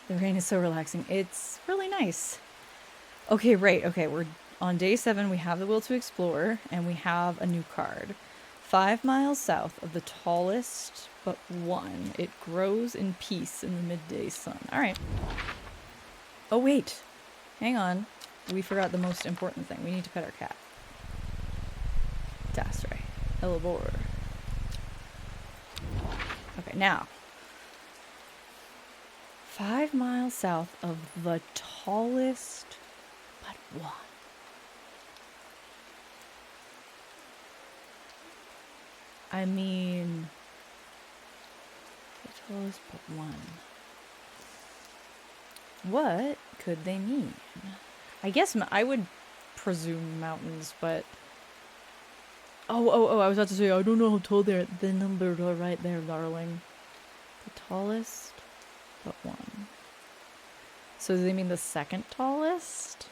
The rain is so relaxing. It's really nice. Okay, right. Okay, we're on day 7. We have the will to explore, and we have a new card. 5 miles south of the tallest but one, it grows in peace in the midday sun. All right. Oh, wait. Hang on. We forgot the most important thing. We need to pet our cat. That's right. Elabor. Okay, now. 5 miles south of the tallest but one. I mean, the tallest but one. What could they mean? I guess I would presume mountains, but... Oh, I was about to say, I don't know how tall they're. The numbers are right there, darling. The tallest but one. So do they mean the second tallest?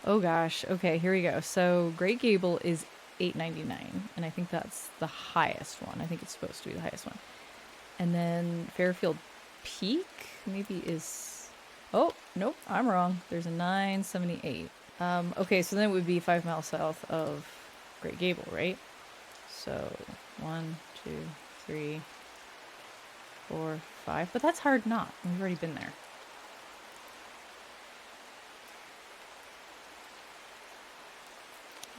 Oh gosh. Okay, here we go. So Great Gable is 899, and I think that's the highest one. I think it's supposed to be the highest one. And then Fairfield Peak maybe is... Oh, nope, I'm wrong. There's a 978. Okay, so then it would be 5 miles south of Great Gable, right? So 1, 2, 3, 4, 5. But that's hard not. We've already been there.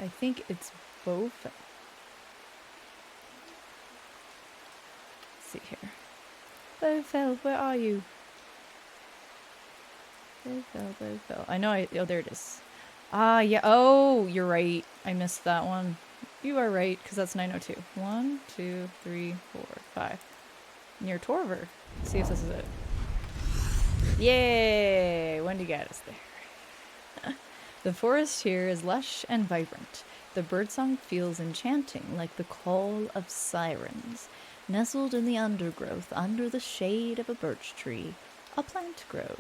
I think it's both. Let's see here. Bowfell, where are you? Bowfell. I know oh, there it is. Ah, yeah. Oh, you're right. I missed that one. You are right, because that's 902. 1, 2, 3, 4, 5. Near Torver. Let's see if this is it. Yay! Wendy got us there. The forest here is lush and vibrant. The birdsong feels enchanting, like the call of sirens. Nestled in the undergrowth, under the shade of a birch tree, a plant grows.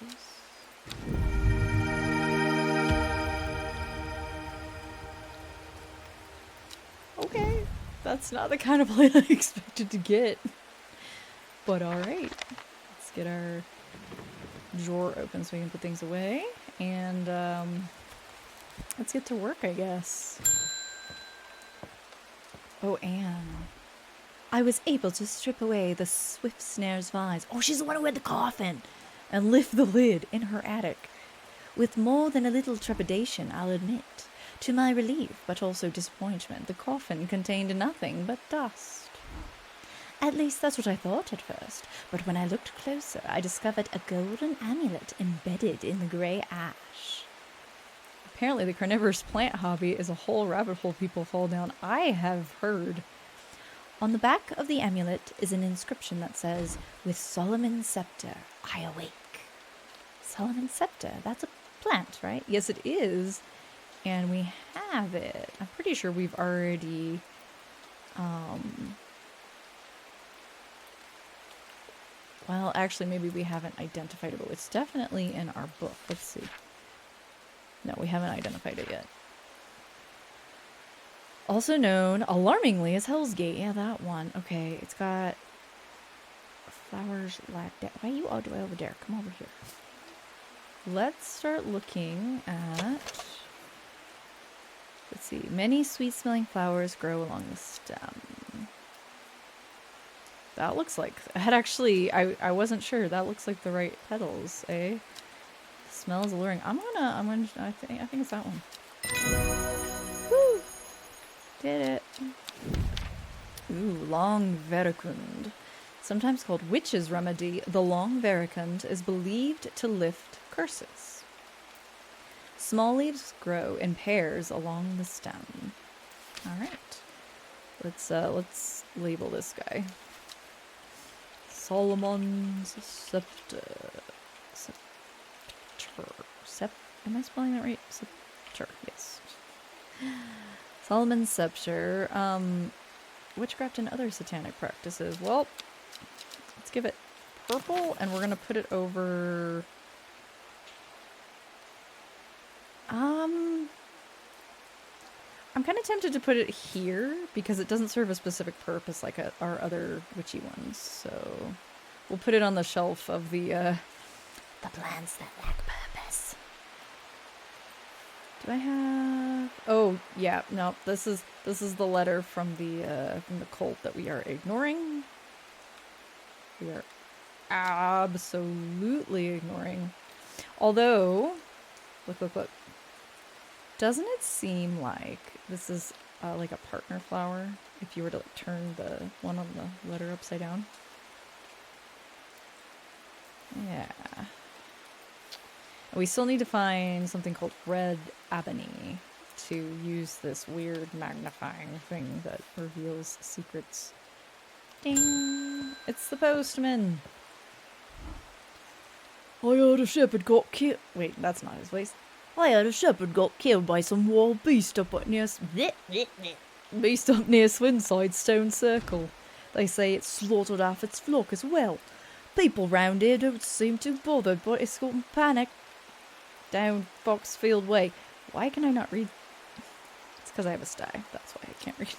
Okay, that's not the kind of plant I expected to get. But alright, let's get our drawer open so we can put things away. And let's get to work, I guess. Oh, Anne. I was able to strip away the swift snare's vines. Oh, she's the one who had the coffin! And lift the lid in her attic. With more than a little trepidation, I'll admit. To my relief, but also disappointment, the coffin contained nothing but dust. At least that's what I thought at first, but when I looked closer, I discovered a golden amulet embedded in the grey ash. Apparently the carnivorous plant hobby is a whole rabbit hole people fall down. I have heard. On the back of the amulet is an inscription that says, "With Solomon's scepter, I awake." Solomon's scepter, that's a plant, right? Yes, it is. And we have it. I'm pretty sure we've already... Well, actually, maybe we haven't identified it, but it's definitely in our book. Let's see. No, we haven't identified it yet. Also known, alarmingly, as Hell's Gate. Yeah, that one. Okay, it's got flowers like that. Why are you all the way over there? Come over here. Let's start looking at... Let's see. Many sweet-smelling flowers grow along the stem. That looks like... That actually... I wasn't sure. That looks like the right petals, eh? Smells alluring. I think it's that one. Woo! Did it. Ooh, long veracund. Sometimes called witch's remedy, the long veracund is believed to lift curses. Small leaves grow in pairs along the stem. All right. Let's label this guy. Solomon's scepter. Am I spelling that right? Scepter, yes. Solomon's scepter. Witchcraft and other satanic practices. Well, let's give it purple, and we're gonna put it over... I'm kind of tempted to put it here because it doesn't serve a specific purpose like our other witchy ones. So We'll put it on the shelf of the plants that lack purpose. Do I have? Oh yeah, no. This is the letter from the cult that we are ignoring. We are absolutely ignoring. Although, look. Doesn't it seem like this is like a partner flower? If you were to like turn the one on the letter upside down. Yeah. We still need to find something called red ebony to use this weird magnifying thing that reveals secrets. Ding! It's the postman! I heard a shepherd got killed. Wait, that's not his voice. I heard a shepherd got killed by some wild beast up near Swinside Stone Circle. They say it slaughtered half its flock as well. People round here don't seem too bothered, but it's got panic. Down Foxfield Way. Why can I not read? It's because I have a sty. That's why I can't read.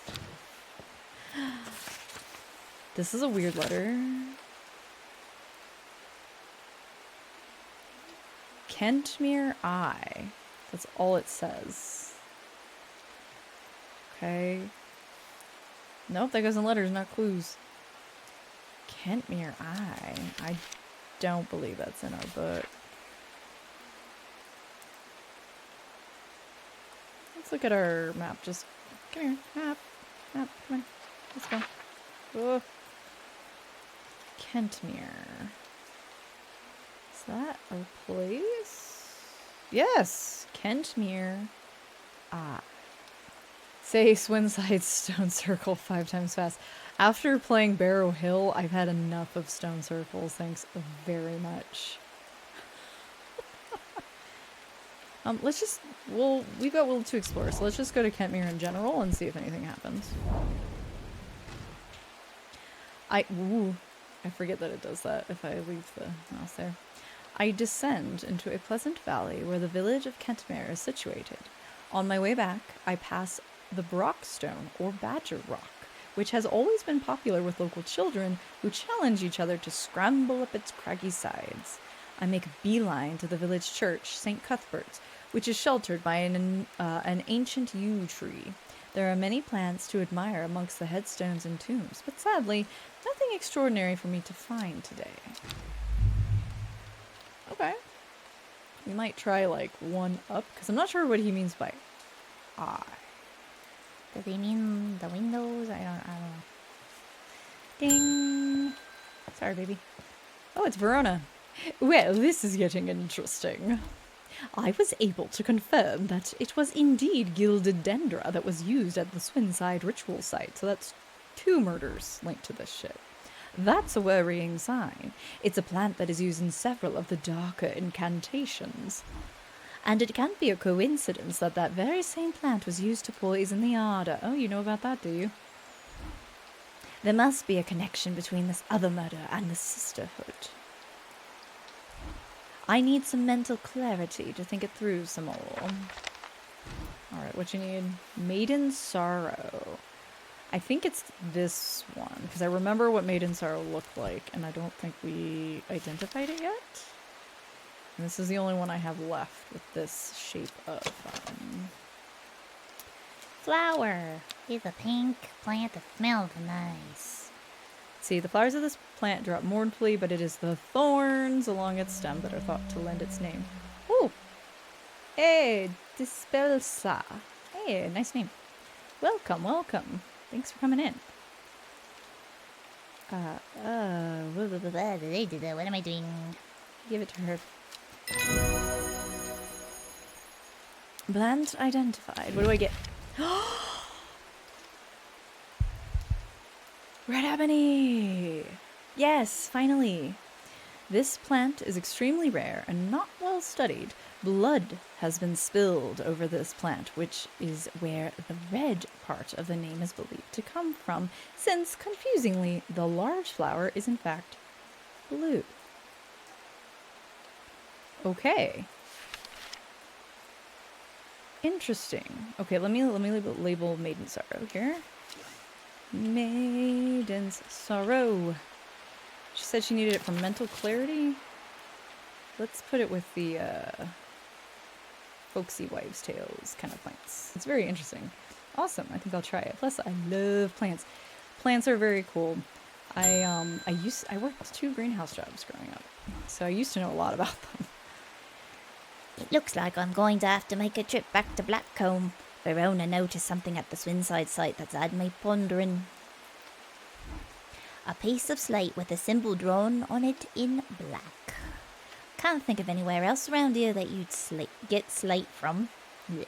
This is a weird letter. Kentmere Eye. That's all it says. Okay. Nope, that goes in letters, not clues. Kentmere Eye. I don't believe that's in our book. Let's look at our map. Just come here. Map. Come on. Let's go. Oh. Kentmere. Is that our place? Yes! Kentmere. Say Swinside Stone Circle 5 times fast. After playing Barrow Hill, I've had enough of stone circles. Thanks very much. Let's just, we've got Will to explore, so let's just go to Kentmere in general and see if anything happens. I forget that it does that if I leave the mouse there. I descend into a pleasant valley where the village of Kentmere is situated. On my way back, I pass the Brockstone, or Badger Rock, which has always been popular with local children who challenge each other to scramble up its craggy sides. I make a beeline to the village church, St. Cuthbert's, which is sheltered by an ancient yew tree. There are many plants to admire amongst the headstones and tombs, but sadly, nothing extraordinary for me to find today. Okay. We might try, like, one up, because I'm not sure what he means by eye. Does he mean the windows? I don't know. Ding! Sorry, baby. Oh, it's Verona. Well, this is getting interesting. I was able to confirm that it was indeed gilded dendra that was used at the Swinside ritual site, so that's 2 murders linked to this shit. That's a worrying sign. It's a plant that is used in several of the darker incantations. And it can't be a coincidence that that very same plant was used to poison the Arda. Oh, you know about that, do you? There must be a connection between this other murder and the sisterhood. I need some mental clarity to think it through some more. Alright, what you need? Maiden Sorrow. I think it's this one, because I remember what Maiden Sorrow looked like, and I don't think we identified it yet. And this is the only one I have left with this shape of flower. It's a pink plant that smells nice. See, the flowers of this plant drop mournfully, but it is the thorns along its stem that are thought to lend its name. Oh! Hey, Dispelsa. Hey, nice name. Welcome, welcome. Thanks for coming in. What am I doing? Give it to her. Plant identified. What do I get? Red ebony! Yes, finally. This plant is extremely rare and not well studied. Blood has been spilled over this plant, which is where the red part of the name is believed to come from, since, confusingly, the large flower is in fact blue. Okay. Interesting. Okay, let me label Maiden Sorrow here. Maiden's Sorrow. She said she needed it for mental clarity. Let's put it with the folksy wives' tales kind of plants. It's very interesting. Awesome. I think I'll try it. Plus, I love plants. Plants are very cool. I worked 2 greenhouse jobs growing up, so I used to know a lot about them. It looks like I'm going to have to make a trip back to Blackcomb. Verona noticed something at the Swinside site that's had me pondering. A piece of slate with a symbol drawn on it in black. Can't think of anywhere else around here that you'd get slate from. Yeah.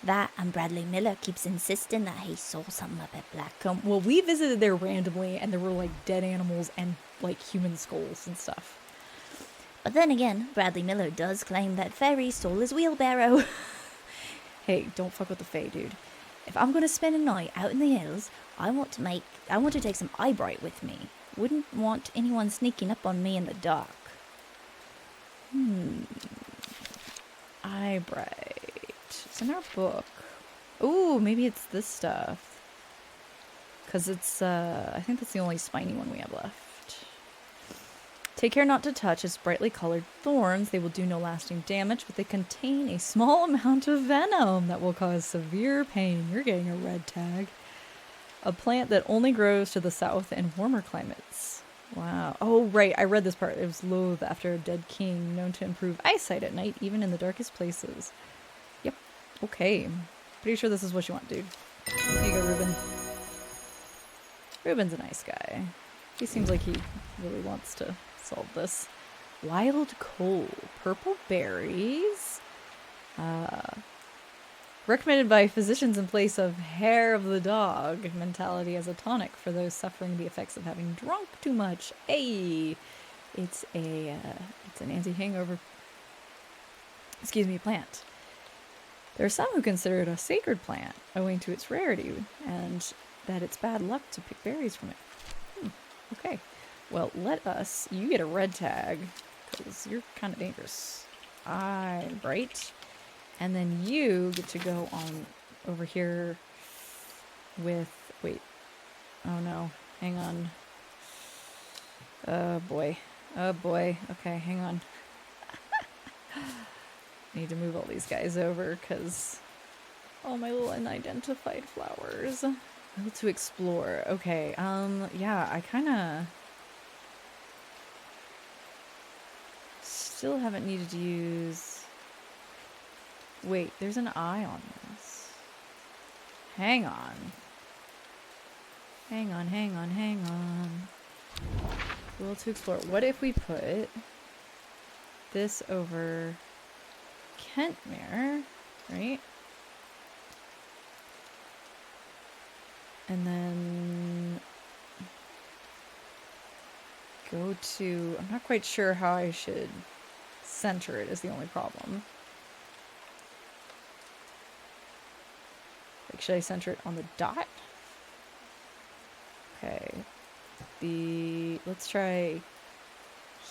That and Bradley Miller keeps insisting that he saw something up at Blackcomb. Well, we visited there randomly, and there were like dead animals and like human skulls and stuff. But then again, Bradley Miller does claim that Fairy stole his wheelbarrow. Hey, don't fuck with the Fae, dude. If I'm gonna spend a night out in the hills, I want to take some eyebright with me. Wouldn't want anyone sneaking up on me in the dark. Eyebright. It's in our book. Ooh, maybe it's this stuff. Because it's, I think that's the only spiny one we have left. Take care not to touch its brightly colored thorns. They will do no lasting damage, but they contain a small amount of venom that will cause severe pain. You're getting a red tag. A plant that only grows to the south in warmer climates. Wow. Oh, right. I read this part. It was loathed after a dead king, known to improve eyesight at night, even in the darkest places. Yep. Okay. Pretty sure this is what you want, dude. Here you go, Ruben. Ruben's a nice guy. He seems like he really wants to solve this. Wild coal. Purple berries. Recommended by physicians in place of hair of the dog mentality as a tonic for those suffering the effects of having drunk too much. Hey, it's an anti-hangover. Excuse me, plant. There are some who consider it a sacred plant, owing to its rarity, and that it's bad luck to pick berries from it. Okay, well, you get a red tag, because you're kind of dangerous. Right. And then you get to go on over here with, wait, oh no, hang on. Oh boy, okay, hang on. I need to move all these guys over because all my little unidentified flowers. Able to explore, okay, yeah, I kind of still haven't needed to use... Wait, there's an eye on this. Hang on. Hang on. Will to explore. What if we put this over Kentmere, right? And then go to... I'm not quite sure how I should center it is the only problem. Like, should I center it on the dot? Okay. Let's try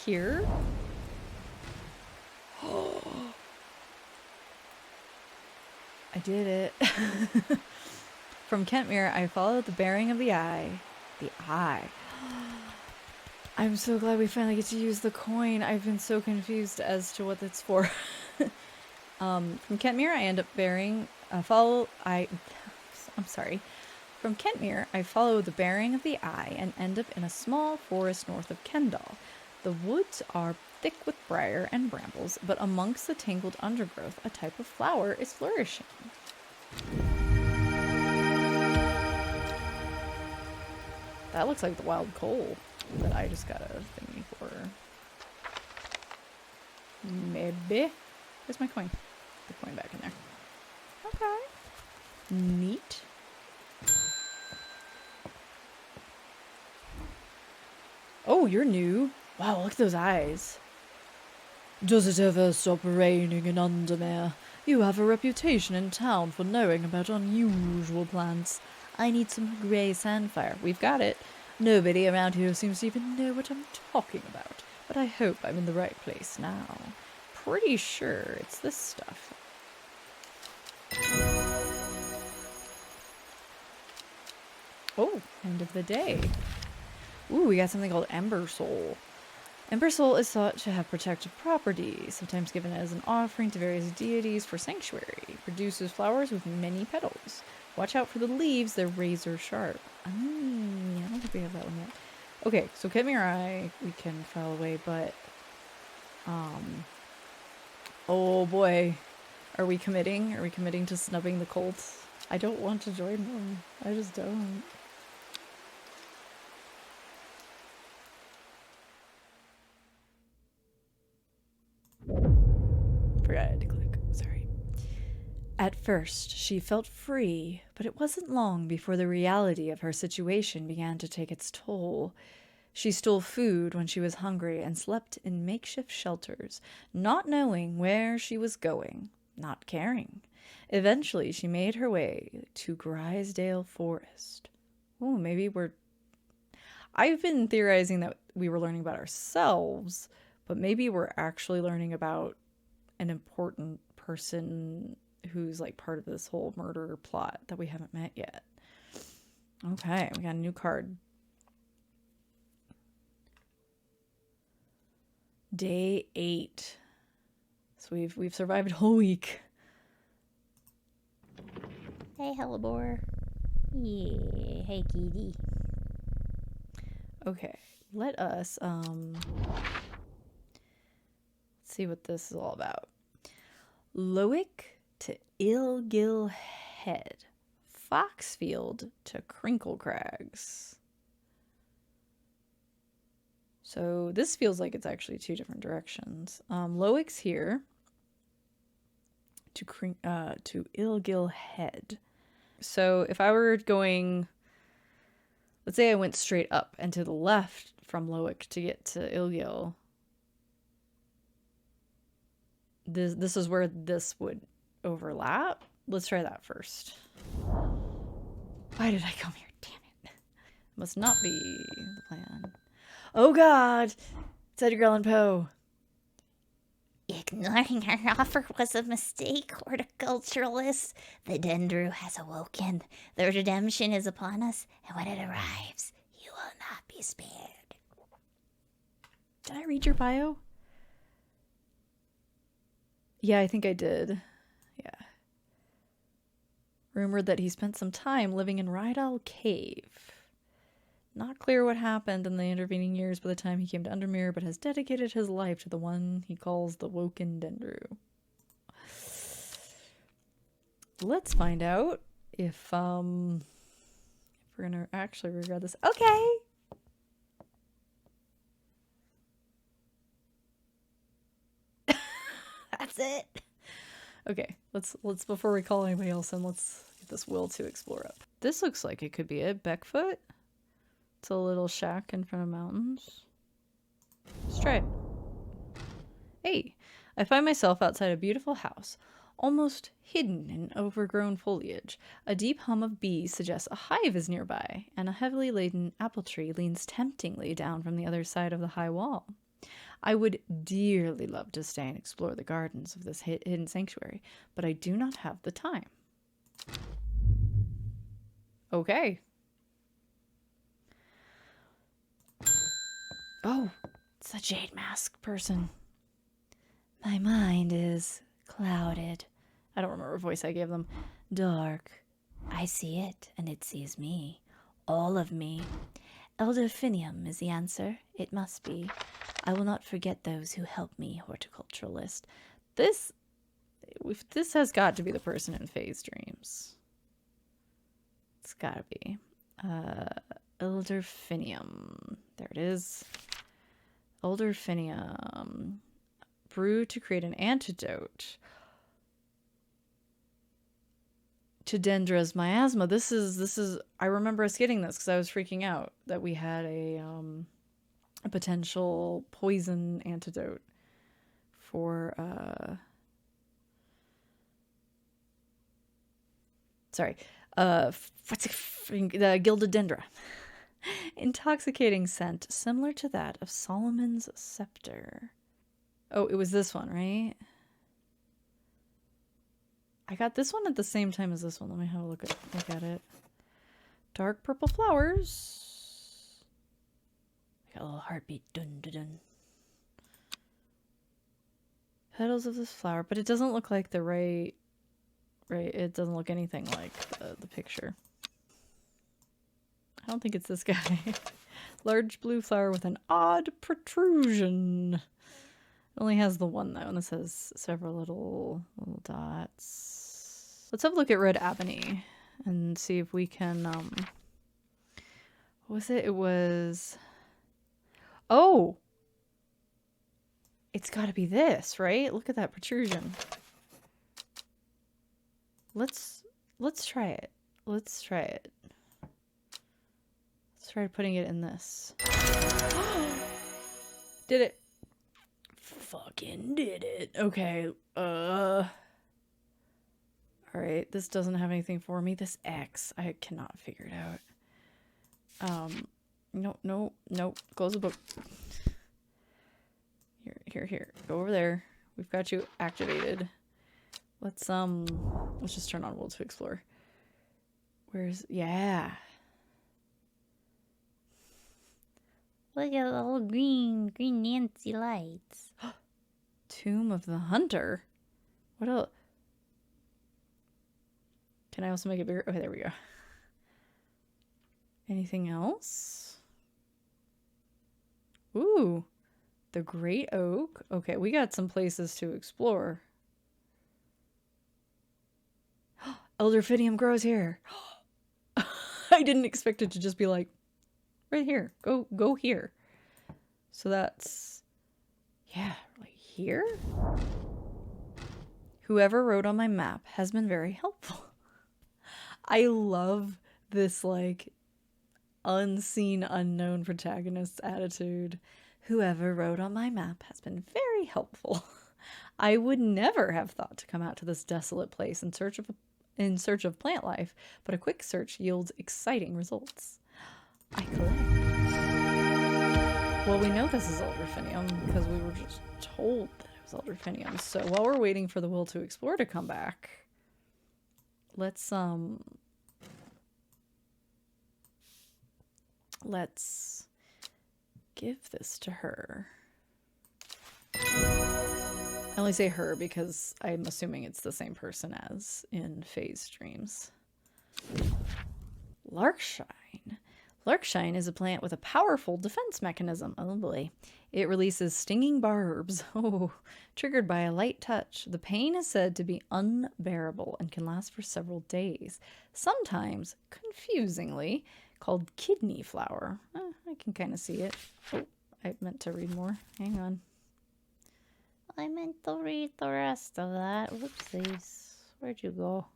here. I did it. From Kentmere, I followed the bearing of the eye. The eye. I'm so glad we finally get to use the coin. I've been so confused as to what it's for. From Kentmere, I end up bearing... I'm sorry. From Kentmere, I follow the bearing of the eye and end up in a small forest north of Kendal. The woods are thick with briar and brambles, but amongst the tangled undergrowth, a type of flower is flourishing. That looks like the wild coal that I just got a thingy for. Maybe. Where's my coin? The coin back in there. Okay. Neat. Oh, you're new. Wow, look at those eyes. Does it ever stop raining in Undermere? You have a reputation in town for knowing about unusual plants. I need some grey sandfire. We've got it. Nobody around here seems to even know what I'm talking about. But I hope I'm in the right place now. Pretty sure it's this stuff. Oh, end of the day. Ooh, we got something called Ember Soul. Ember Soul is thought to have protective properties, sometimes given as an offering to various deities for sanctuary. Produces flowers with many petals. Watch out for the leaves, they're razor sharp. I don't think we have that one yet. Okay, so Chimera we can file away, but oh boy. Are we committing? Are we committing to snubbing the cult? I don't want to join them. I just don't. Forgot I had to click. Sorry. At first, she felt free, but it wasn't long before the reality of her situation began to take its toll. She stole food when she was hungry and slept in makeshift shelters, not knowing where she was going, not caring. Eventually, she made her way to Grisdale Forest. Oh, maybe we're... I've been theorizing that we were learning about ourselves, but maybe we're actually learning about an important person who's like part of this whole murder plot that we haven't met yet. Okay, we got a new card. Day 8. So we've survived a whole week. Hey, hellebore. Yeah, hey, kitty. Okay, let us see what this is all about. Lowick to Ilgill Head. Foxfield to Crinkle Crags. So this feels like it's actually 2 different directions. Lowick's here to Ilgill Head. So if I were going, let's say I went straight up and to the left from Lowick to get to Ilgill, this is where this would overlap. Let's try that first. Why did I come here? Damn it. Must not be the plan. Oh god! It's Edgar Allan Poe. Ignoring our offer was a mistake, horticulturalists. The Dendru has awoken. The redemption is upon us, and when it arrives, you will not be spared. Did I read your bio? Yeah, I think I did. Yeah. Rumored that he spent some time living in Rydal Cave. Not clear what happened in the intervening years by the time he came to Undermere, but has dedicated his life to the one he calls the Woken Dendru. Let's find out if we're gonna actually regret this. Okay. That's it. Okay, let's before we call anybody else in, let's get this will to explore up. This looks like it could be it. Beckfoot. It's a little shack in front of mountains. Let's try it. Hey, I find myself outside a beautiful house, almost hidden in overgrown foliage. A deep hum of bees suggests a hive is nearby, and a heavily laden apple tree leans temptingly down from the other side of the high wall. I would dearly love to stay and explore the gardens of this hidden sanctuary, but I do not have the time. Okay. Oh, it's a jade mask person. My mind is clouded. I don't remember what voice I gave them. Dark. I see it, and it sees me. All of me. Elder Finium is the answer. It must be. I will not forget those who helped me, horticulturalist. This has got to be the person in Faye's dreams. It's gotta be. Elder Finium. There it is. Elder Finium. Brew to create an antidote to Dendra's miasma. This is I remember us getting this because I was freaking out that we had a potential poison antidote for what's it, the gilded dendra. Intoxicating scent similar to that of Solomon's scepter. Oh, it was this one, right? I got this one at the same time as this one. Let me have a look at it. Dark purple flowers. Got a little heartbeat. Dun dun dun. Petals of this flower, but it doesn't look like the right. It doesn't look anything like the picture. I don't think it's this guy. Large blue flower with an odd protrusion. It only has the one though, and this has several little dots. Let's have a look at red ebony and see if we can. What was it? It was. Oh, it's got to be this, right? Look at that protrusion. Let's try it. Let's try it. Let's try putting it in this. Did it? Fucking did it. Okay. All right. This doesn't have anything for me. This X, I cannot figure it out. No. Close the book. Here. Go over there. We've got you activated. Let's just turn on Will to Explore. Yeah. Look at the little green Nancy lights. Tomb of the Hunter. What else? Can I also make it bigger? Okay, there we go. Anything else? Ooh, the Great Oak. Okay, we got some places to explore. Elderfinium grows here. I didn't expect it to just be like, right here. Go here. So that's, yeah, like here? Whoever wrote on my map has been very helpful. I love this, like, unseen, unknown protagonist's attitude. Whoever wrote on my map has been very helpful. I would never have thought to come out to this desolate place in search of plant life, but a quick search yields exciting results. I collect. Well, we know this is elderfinium because we were just told that it was elderfinium. So while we're waiting for the Will to Explore to come back, let's give this to her. I only say her because I'm assuming it's the same person as in Faye's dreams. Larkshine. Larkshine is a plant with a powerful defense mechanism. Oh boy. It releases stinging barbs. Oh, triggered by a light touch. The pain is said to be unbearable and can last for several days. Sometimes, confusingly, called kidney flower. I can kind of see it. Oh, I meant to read more. Hang on. I meant to read the rest of that. Whoopsies. Where'd you go?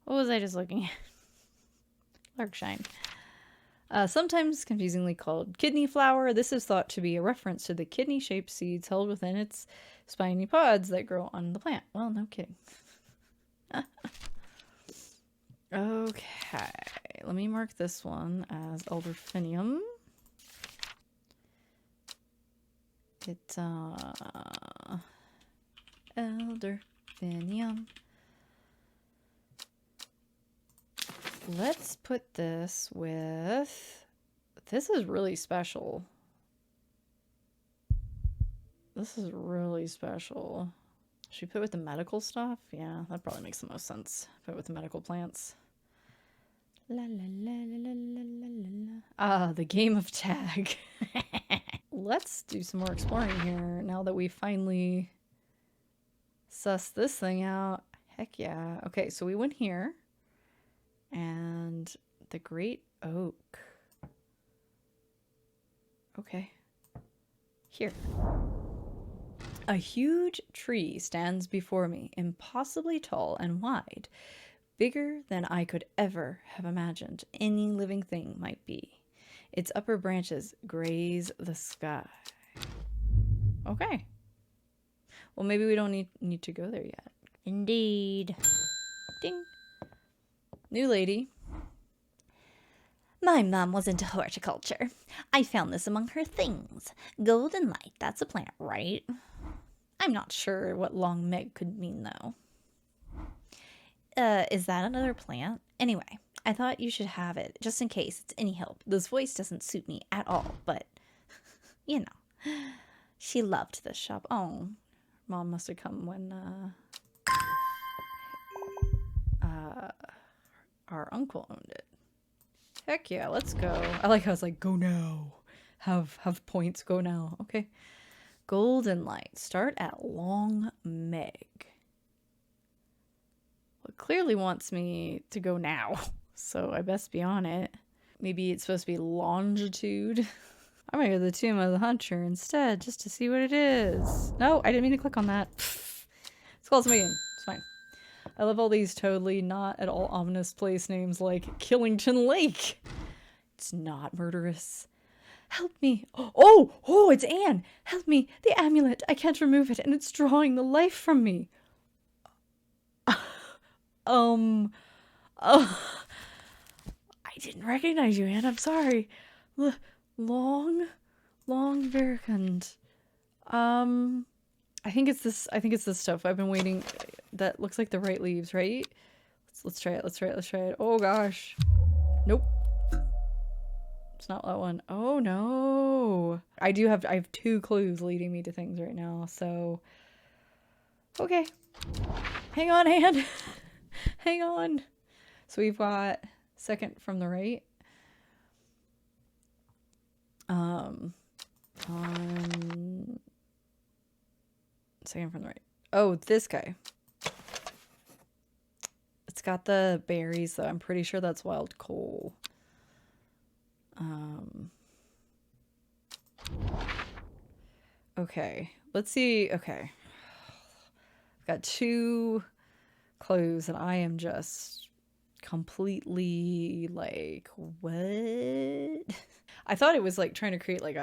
What was I just looking at? Larkshine. Sometimes confusingly called kidney flower, this is thought to be a reference to the kidney-shaped seeds held within its spiny pods that grow on the plant. Well, no kidding. Okay, let me mark this one as elderfinium. It's elderfinium. Let's put this with, this is really special. This is really special. Should we put it with the medical stuff? Yeah, that probably makes the most sense. Put it with the medical plants. La la la la la la la. Ah, the game of tag. Let's do some more exploring here now that we finally sussed this thing out. Heck yeah. Okay, so we went here. And the Great Oak. Okay. Here. A huge tree stands before me, impossibly tall and wide, bigger than I could ever have imagined any living thing might be. Its upper branches graze the sky. Okay. Well, maybe we don't need to go there yet. Indeed. Ding. New lady. My mom was into horticulture. I found this among her things. Golden light, that's a plant, right? I'm not sure what long Meg could mean, though. Is that another plant? Anyway, I thought you should have it, just in case it's any help. This voice doesn't suit me at all, but, you know. She loved this shop. Oh, Mom must have come when, our uncle owned it. Heck yeah, let's go. I like how it's like, go now. Have points, go now. Okay. Golden Light. Start at Long Meg. Well, it clearly wants me to go now, so I best be on it. Maybe it's supposed to be longitude. I'm gonna go to the Tomb of the Hunter instead, just to see what it is. No, I didn't mean to click on that. It's called something in. It's fine. I love all these totally not at all ominous place names like Killington Lake. It's not murderous. Help me. Oh, it's Anne. Help me. The amulet. I can't remove it, and it's drawing the life from me. I didn't recognize you, Anne. I'm sorry. Long Verkund. I think it's this stuff. I've been waiting. That looks like the right leaves, right? Let's try it. Oh gosh. Nope. It's not that one. Oh no. I have 2 clues leading me to things right now, so okay. Hang on, Anne. Hang on. So we've got second from the right. Second from the right. Oh, this guy. It's got the berries, though. I'm pretty sure that's wild coal. Okay. Let's see. Okay. I've got 2 clues, and I am just completely like, what? I thought it was like trying to create like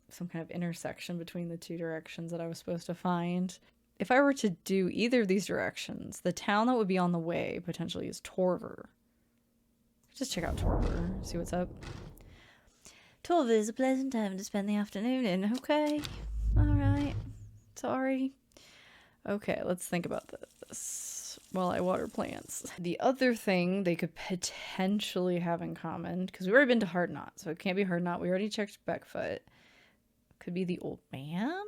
some kind of intersection between the 2 directions that I was supposed to find. If I were to do either of these directions, the town that would be on the way potentially is Torver. Just check out Torver, see what's up. Torver is a pleasant time to spend the afternoon in. Okay, all right. Sorry. Okay, let's think about this while I water plants. The other thing they could potentially have in common, because we've already been to Hard Knot, so it can't be Hard Knot. We already checked Beckfoot. Could be the old man?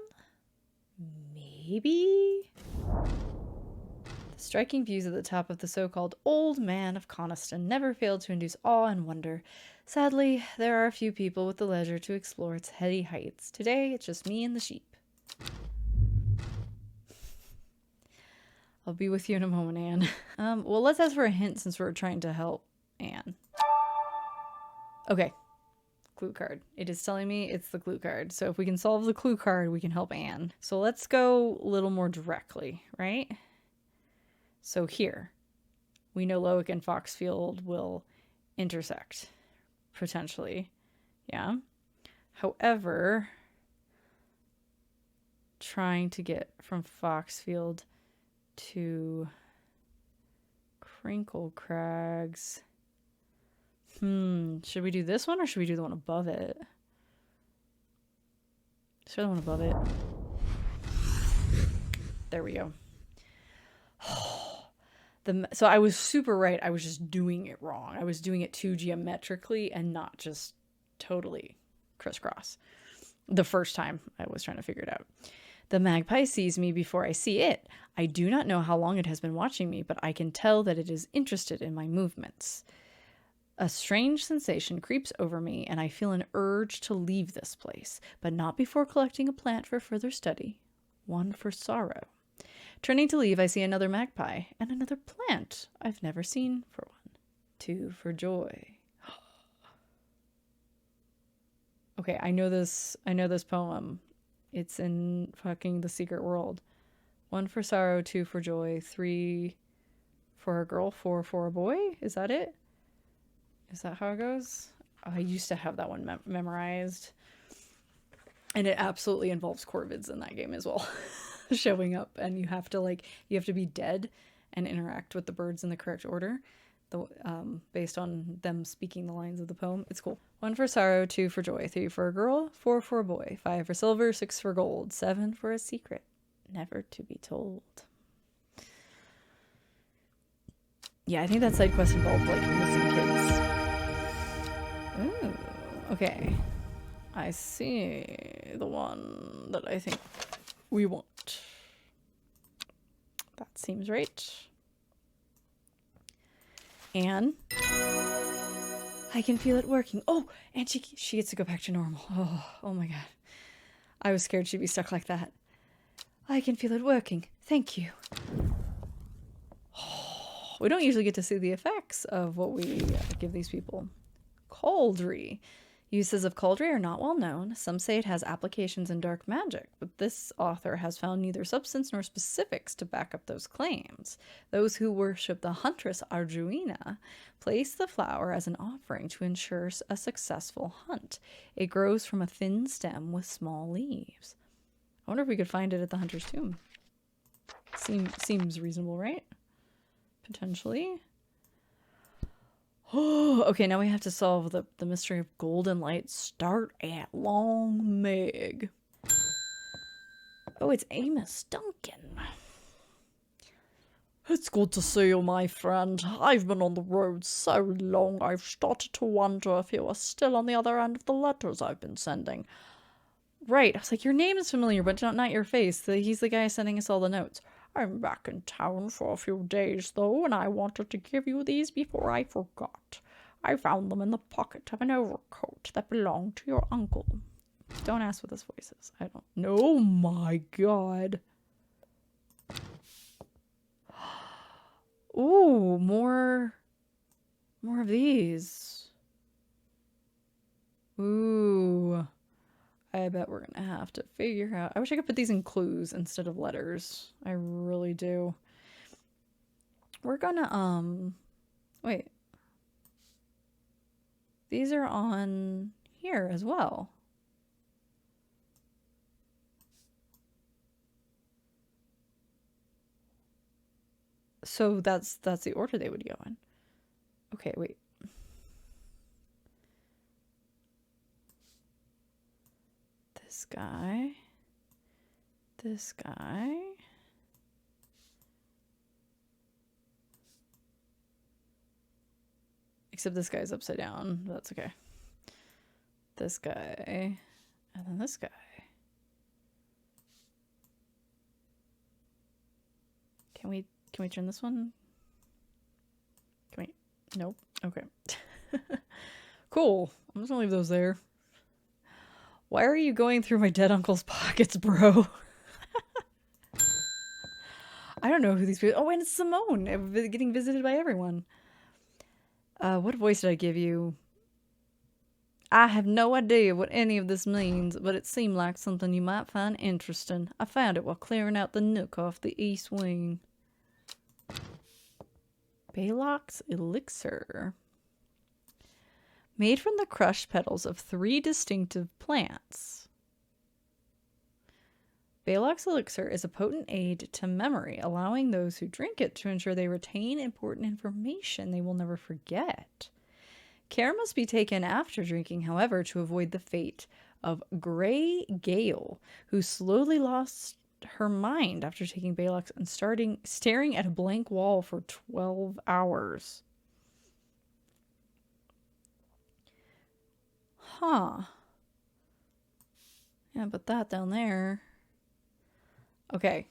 Maybe? The striking views at the top of the so-called Old Man of Coniston never failed to induce awe and wonder. Sadly, there are a few people with the leisure to explore its heady heights. Today, it's just me and the sheep. I'll be with you in a moment, Anne. Well, let's ask for a hint since we're trying to help Anne. Okay. Clue card. It is telling me it's the clue card. So if we can solve the clue card, we can help Anne. So let's go a little more directly, right? So here, we know Lowick and Foxfield will intersect, potentially. Yeah. However, trying to get from Foxfield to Crinkle Crags. Should we do this one or should we do the one above it? Let's try the one above it. There we go. So I was super right. I was just doing it wrong. I was doing it too geometrically and not just totally crisscross. The first time I was trying to figure it out. The magpie sees me before I see it. I do not know how long it has been watching me, but I can tell that it is interested in my movements. A strange sensation creeps over me, and I feel an urge to leave this place, but not before collecting a plant for further study. One for sorrow. Turning to leave, I see another magpie and another plant I've never seen for one. 2 for joy. Okay, I know this poem. It's in fucking The Secret World. 1 for sorrow, 2 for joy, 3 for a girl, 4 for a boy? Is that it? Is that how it goes? I used to have that one memorized. And it absolutely involves corvids in that game as well. Showing up, and you have to be dead and interact with the birds in the correct order, based on them speaking the lines of the poem. It's cool. 1 for sorrow, 2 for joy, 3 for a girl, 4 for a boy, 5 for silver, 6 for gold, 7 for a secret never to be told. Yeah, I think that side quest involved, like, missing kids. Ooh, okay. I see the one that I think we want. That seems right. And I can feel it working. Oh, and she gets to go back to normal. Oh my god. I was scared she'd be stuck like that. I can feel it working. Thank you. We don't usually get to see the effects of what we give these people. Cauldry. Uses of cauldry are not well known. Some say it has applications in dark magic, but this author has found neither substance nor specifics to back up those claims. Those who worship the huntress Arduina place the flower as an offering to ensure a successful hunt. It grows from a thin stem with small leaves. I wonder if we could find it at the hunter's tomb. Seems reasonable, right? Potentially. Oh, okay, now we have to solve the mystery of golden light. Start at Long Meg. Oh, it's Amos Duncan. It's good to see you, my friend. I've been on the road so long, I've started to wonder if you are still on the other end of the letters I've been sending. Right, I was like, your name is familiar, but not your face. He's the guy sending us all the notes. I'm back in town for a few days, though, and I wanted to give you these before I forgot. I found them in the pocket of an overcoat that belonged to your uncle. Don't ask what this voice is. I don't know. Oh my god. Ooh, more of these. Ooh. I bet we're gonna have to figure out. I wish I could put these in clues instead of letters. I really do. We're gonna, wait. These are on here as well. So that's the order they would go in. Okay, wait. This guy. This guy. Except this guy's upside down. That's okay. This guy. And then this guy. Can we turn this one? Can we? Nope. Okay. Cool. I'm just gonna leave those there. Why are you going through my dead uncle's pockets, bro? I don't know who these people... Oh, and it's Simone, getting visited by everyone. What voice did I give you? I have no idea what any of this means, but it seemed like something you might find interesting. I found it while clearing out the nook off the east wing. Baylock's Elixir. Made from the crushed petals of 3 distinctive plants. Baylock's Elixir is a potent aid to memory, allowing those who drink it to ensure they retain important information they will never forget. Care must be taken after drinking, however, to avoid the fate of Grey Gale, who slowly lost her mind after taking Baylock's and staring at a blank wall for 12 hours. Huh. Yeah, but that down there. Okay.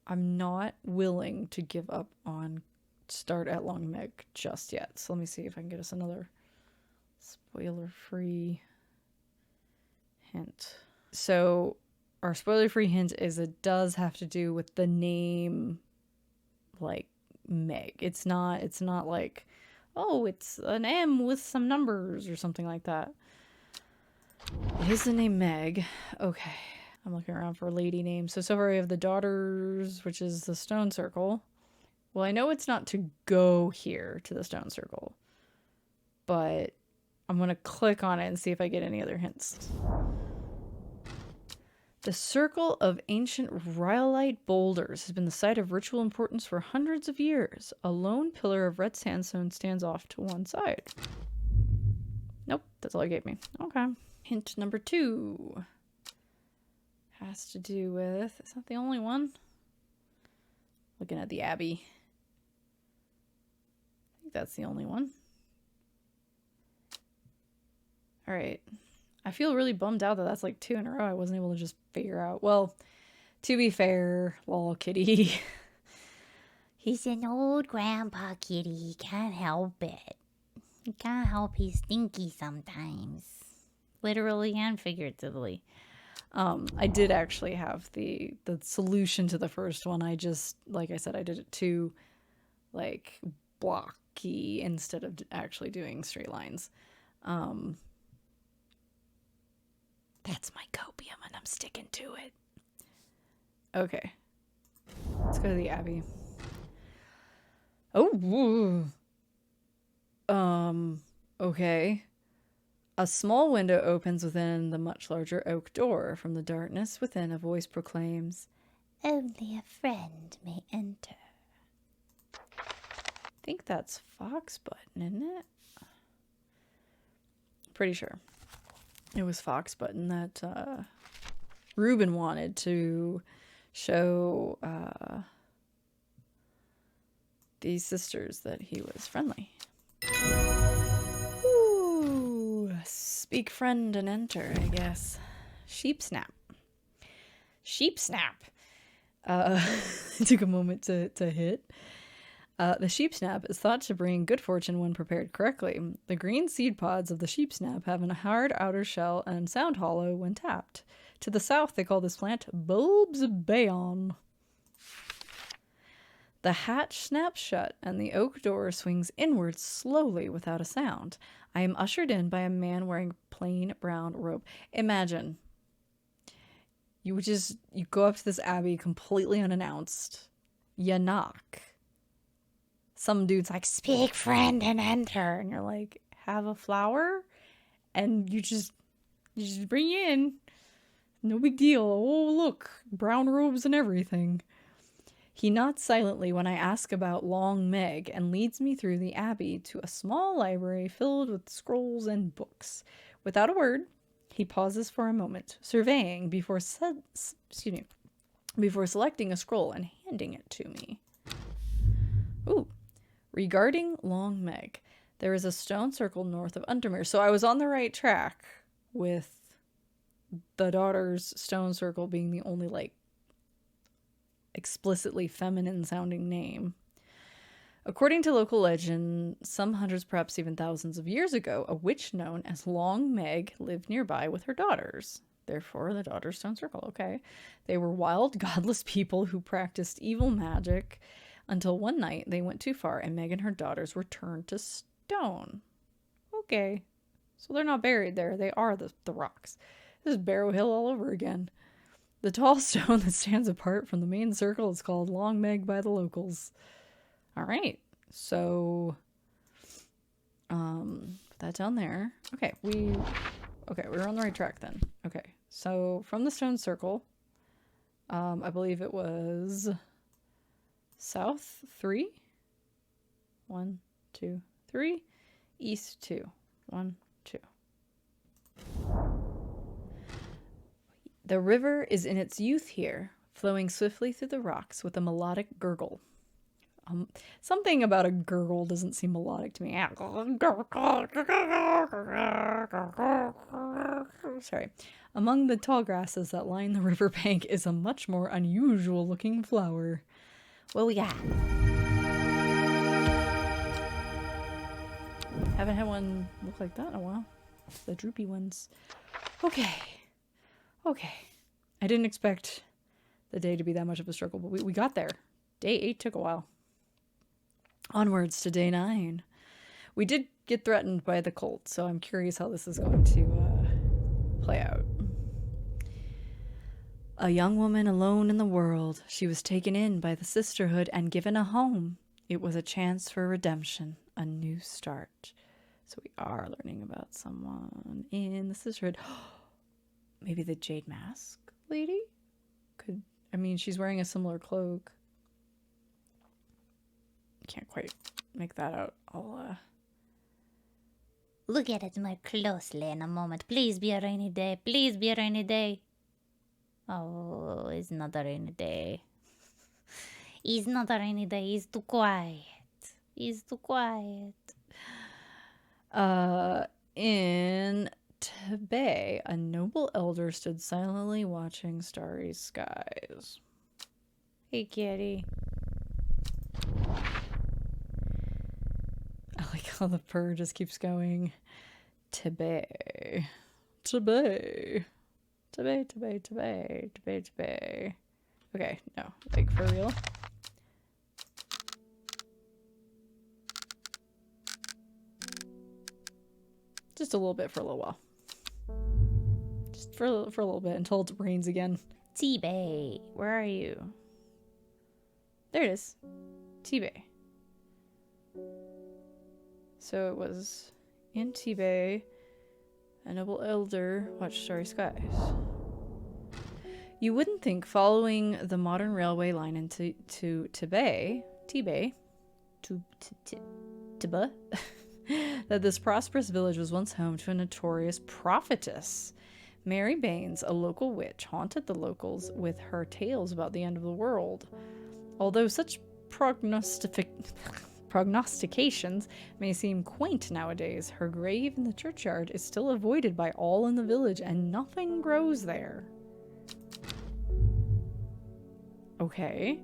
I'm not willing to give up on start at Long Meg just yet. So let me see if I can get us another spoiler-free hint. So our spoiler-free hint is it does have to do with the name, like, Meg. It's not like, oh, it's an M with some numbers or something like that. It is the name Meg. Okay. I'm looking around for lady names. So far we have the daughters, which is the stone circle. Well, I know it's not to go here to the stone circle, but I'm going to click on it and see if I get any other hints. The Circle of Ancient Rhyolite Boulders has been the site of ritual importance for hundreds of years. A lone pillar of red sandstone stands off to one side. Nope, that's all it gave me. Okay. Hint number 2 has to do with... Is that the only one? Looking at the Abbey. that's the only one. All right. I feel really bummed out that that's like 2 in a row I wasn't able to just figure out. Well, to be fair, lol, kitty. He's an old grandpa kitty. He can't help it. He can't help he's stinky sometimes. Literally and figuratively. I did actually have the solution to the first one. I just, like I said, I did it too, like, blocky instead of actually doing straight lines. That's my copium, and I'm sticking to it. Okay. Let's go to the Abbey. Oh, okay. A small window opens within the much larger oak door. From the darkness within, a voice proclaims, "Only a friend may enter." I think that's Fox Button, isn't it? Pretty sure. It was Fox Button that Ruben wanted to show these sisters that he was friendly. Ooh, speak friend and enter, I guess. Sheep snap. Sheep snap. It took a moment to hit. The sheep snap is thought to bring good fortune when prepared correctly. The green seed pods of the sheep snap have a hard outer shell and sound hollow when tapped. To the south, they call this plant bulbs bayon. The hatch snaps shut, and the oak door swings inward slowly without a sound. I am ushered in by a man wearing plain brown robe. Imagine. You go up to this abbey completely unannounced. You knock. Some dude's like, "Speak friend and enter." And you're like, "Have a flower?" And you just bring you in. No big deal. Oh, look, brown robes and everything. He nods silently when I ask about Long Meg and leads me through the abbey to a small library filled with scrolls and books. Without a word, he pauses for a moment, surveying before selecting a scroll and handing it to me. Ooh. Regarding Long Meg, there is a stone circle north of Undermere. So I was on the right track with the daughter's stone circle being the only, like, explicitly feminine sounding name. According to local legend, some hundreds, perhaps even thousands of years ago, a witch known as Long Meg lived nearby with her daughters. Therefore, the daughter's stone circle. Okay. They were wild, godless people who practiced evil magic until one night they went too far and Meg and her daughters were turned to stone. Okay. So they're not buried there. They are the rocks. This is Barrow Hill all over again. The tall stone that stands apart from the main circle is called Long Meg by the locals. All right. So, put that down there. Okay, we're on the right track then. Okay, so from the stone circle, I believe it was south 3. 1, 2, 3. East 2. 1, 2. The river is in its youth here, flowing swiftly through the rocks with a melodic gurgle. Something about a gurgle doesn't seem melodic to me. Sorry. Among the tall grasses that line the riverbank is a much more unusual looking flower. What we got? Haven't had one look like that in a while. The droopy ones. Okay. I didn't expect the day to be that much of a struggle, but we got there. Day 8 took a while. Onwards to day 9. We did get threatened by the cult, so I'm curious how this is going to play out. A young woman alone in the world. She was taken in by the sisterhood and given a home. It was a chance for redemption, a new start. So we are learning about someone in the sisterhood. Maybe the Jade Mask lady? She's wearing a similar cloak. Can't quite make that out. I'll look at it more closely in a moment. Please be a rainy day. Please be a rainy day. Oh, it's not a rainy day. It's not a rainy day. It's too quiet. He's too quiet. In Tibet, a noble elder stood silently watching starry skies. Hey, kitty. I like how the purr just keeps going. Tibet. Tibet. Tibet, Tibet, Tibet, Tibet, Tibet. Okay, no, like for real. Just a little bit for a little while. Just for a little bit until it rains again. T-Bay. Where are you? There it is. Tibet. So it was in Tibet. A noble elder watched starry skies. You wouldn't think, following the modern railway line into Tibet, that this prosperous village was once home to a notorious prophetess. Mary Baines, a local witch, haunted the locals with her tales about the end of the world. Although such prognostications may seem quaint nowadays, her grave in the churchyard is still avoided by all in the village, and nothing grows there. Okay.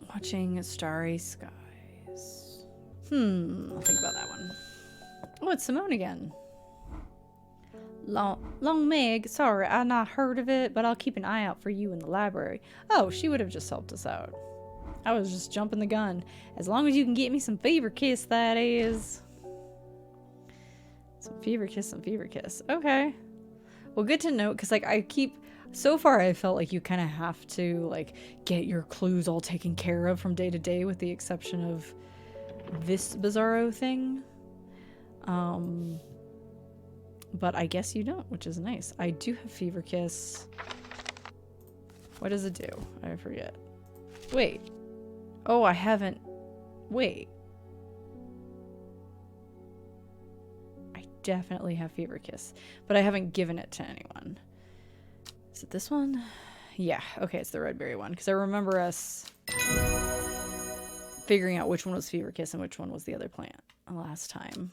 Watching starry skies. I'll think about that one. Oh, it's Simone again. Long Meg, sorry, I not heard of it, but I'll keep an eye out for you in the library. Oh, she would have just helped us out. I was just jumping the gun. As long as you can get me some fever kiss, that is. Some fever kiss, some fever kiss. Okay. Well, good to know, because, like, so far I felt like you kind of have to, like, get your clues all taken care of from day to day, with the exception of this bizarro thing. But I guess you don't, which is nice. I do have fever kiss. What does it do? I forget. Wait. Oh, I haven't. Wait. I definitely have fever kiss, but I haven't given it to anyone. Is it this one? Yeah. Okay, it's the red berry one, because I remember us figuring out which one was fever kiss and which one was the other plant last time.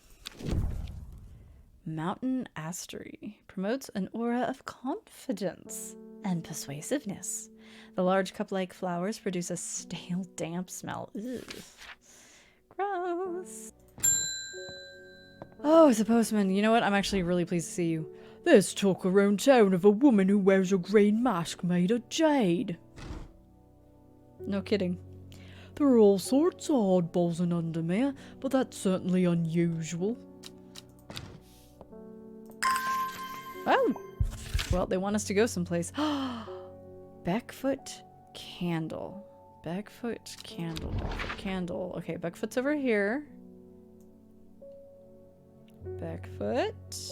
Mountain Astery promotes an aura of confidence and persuasiveness. The large cup-like flowers produce a stale, damp smell. Ugh. Gross. Oh, it's a postman. You know what? I'm actually really pleased to see you. There's talk around town of a woman who wears a green mask made of jade. No kidding. There are all sorts of oddballs in Undermere, but that's certainly unusual. Oh! Well, they want us to go someplace. Beckfoot candle. Beckfoot candle. Beckfoot candle. Okay, Beckfoot's over here. Beckfoot.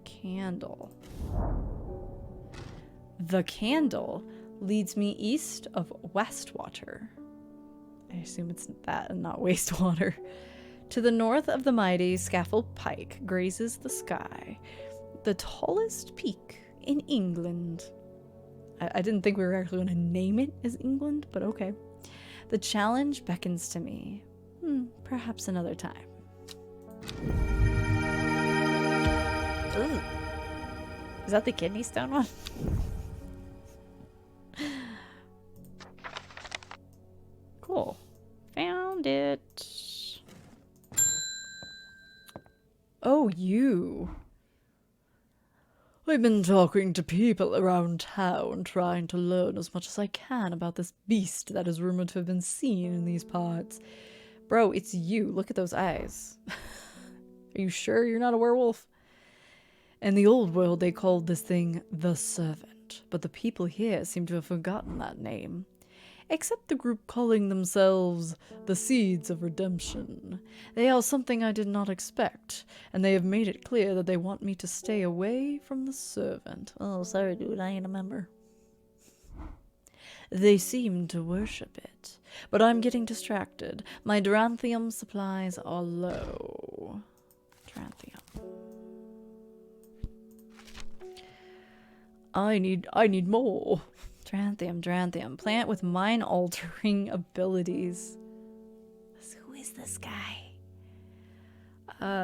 Candle. The candle leads me east of Westwater. I assume it's that and not wastewater. To the north of the mighty Scaffold Pike grazes the sky, the tallest peak in England. I didn't think we were actually going to name it as England, but okay. The challenge beckons to me. Perhaps another time. Ooh. Is that the kidney stone one? Cool. Found it. Oh, you. I've been talking to people around town, trying to learn as much as I can about this beast that is rumored to have been seen in these parts. Bro, it's you. Look at those eyes. Are you sure you're not a werewolf? In the old world, they called this thing the Servant, but the people here seem to have forgotten that name. Except the group calling themselves the Seeds of Redemption. They are something I did not expect, and they have made it clear that they want me to stay away from the Servant. Oh, sorry dude, I ain't a member. They seem to worship it, but I'm getting distracted. My Duranthium supplies are low. Duranthium. I need more. Dranthium. Plant with mind-altering abilities. Who is this guy?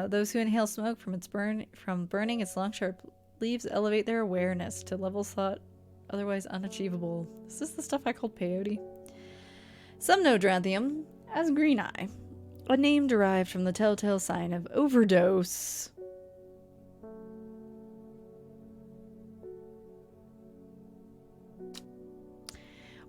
Those who inhale smoke from burning its long, sharp leaves elevate their awareness to levels thought otherwise unachievable. Is this the stuff I called peyote? Some know Dranthium as Green Eye, a name derived from the telltale sign of overdose.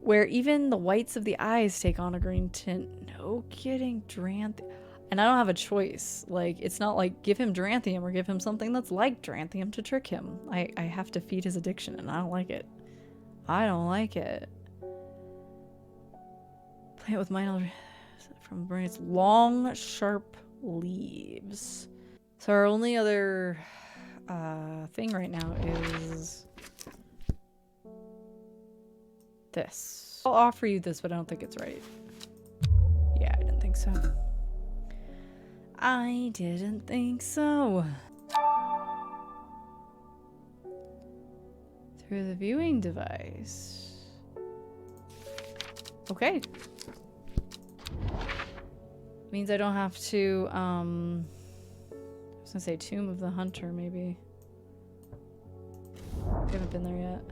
Where even the whites of the eyes take on a green tint. No kidding, Dranthium. And I don't have a choice. Like, it's not like give him Dranthium or give him something that's like Dranthium to trick him. I have to feed his addiction, and I don't like it. I don't like it. Plant with mind from burning its long, sharp leaves. So our only other thing right now is this. I'll offer you this, but I don't think it's right. Yeah, I didn't think so. I didn't think so. Through the viewing device. Okay. Means I don't have to, I was gonna say Tomb of the Hunter, maybe. We haven't been there yet.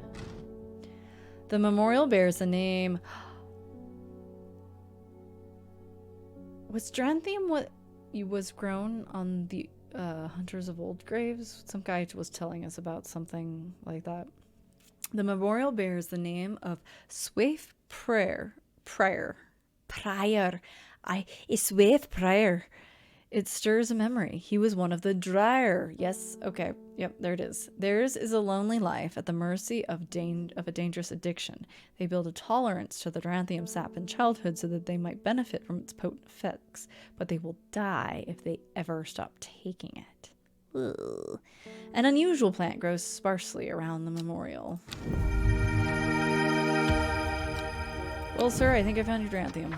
The memorial bears the name... Was Dranthium what was grown on the Hunters of Old Graves? Some guy was telling us about something like that. The memorial bears the name of Swaif Prior. Swaif Prior. It stirs a memory. He was one of the Dryer. Yes, okay. Yep, there it is. Theirs is a lonely life at the mercy of a dangerous addiction. They build a tolerance to the Dranthium sap in childhood so that they might benefit from its potent effects, but they will die if they ever stop taking it. Ugh. An unusual plant grows sparsely around the memorial. Well, sir, I think I found your Dranthium.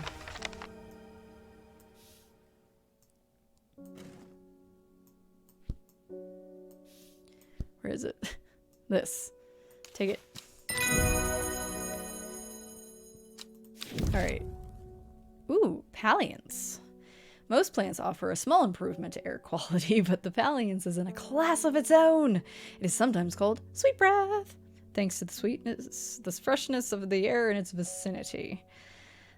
Where is it? This. Take it. Alright. Ooh, palliance. Most plants offer a small improvement to air quality, but the palliance is in a class of its own. It is sometimes called sweet breath, thanks to the sweetness, the freshness of the air in its vicinity.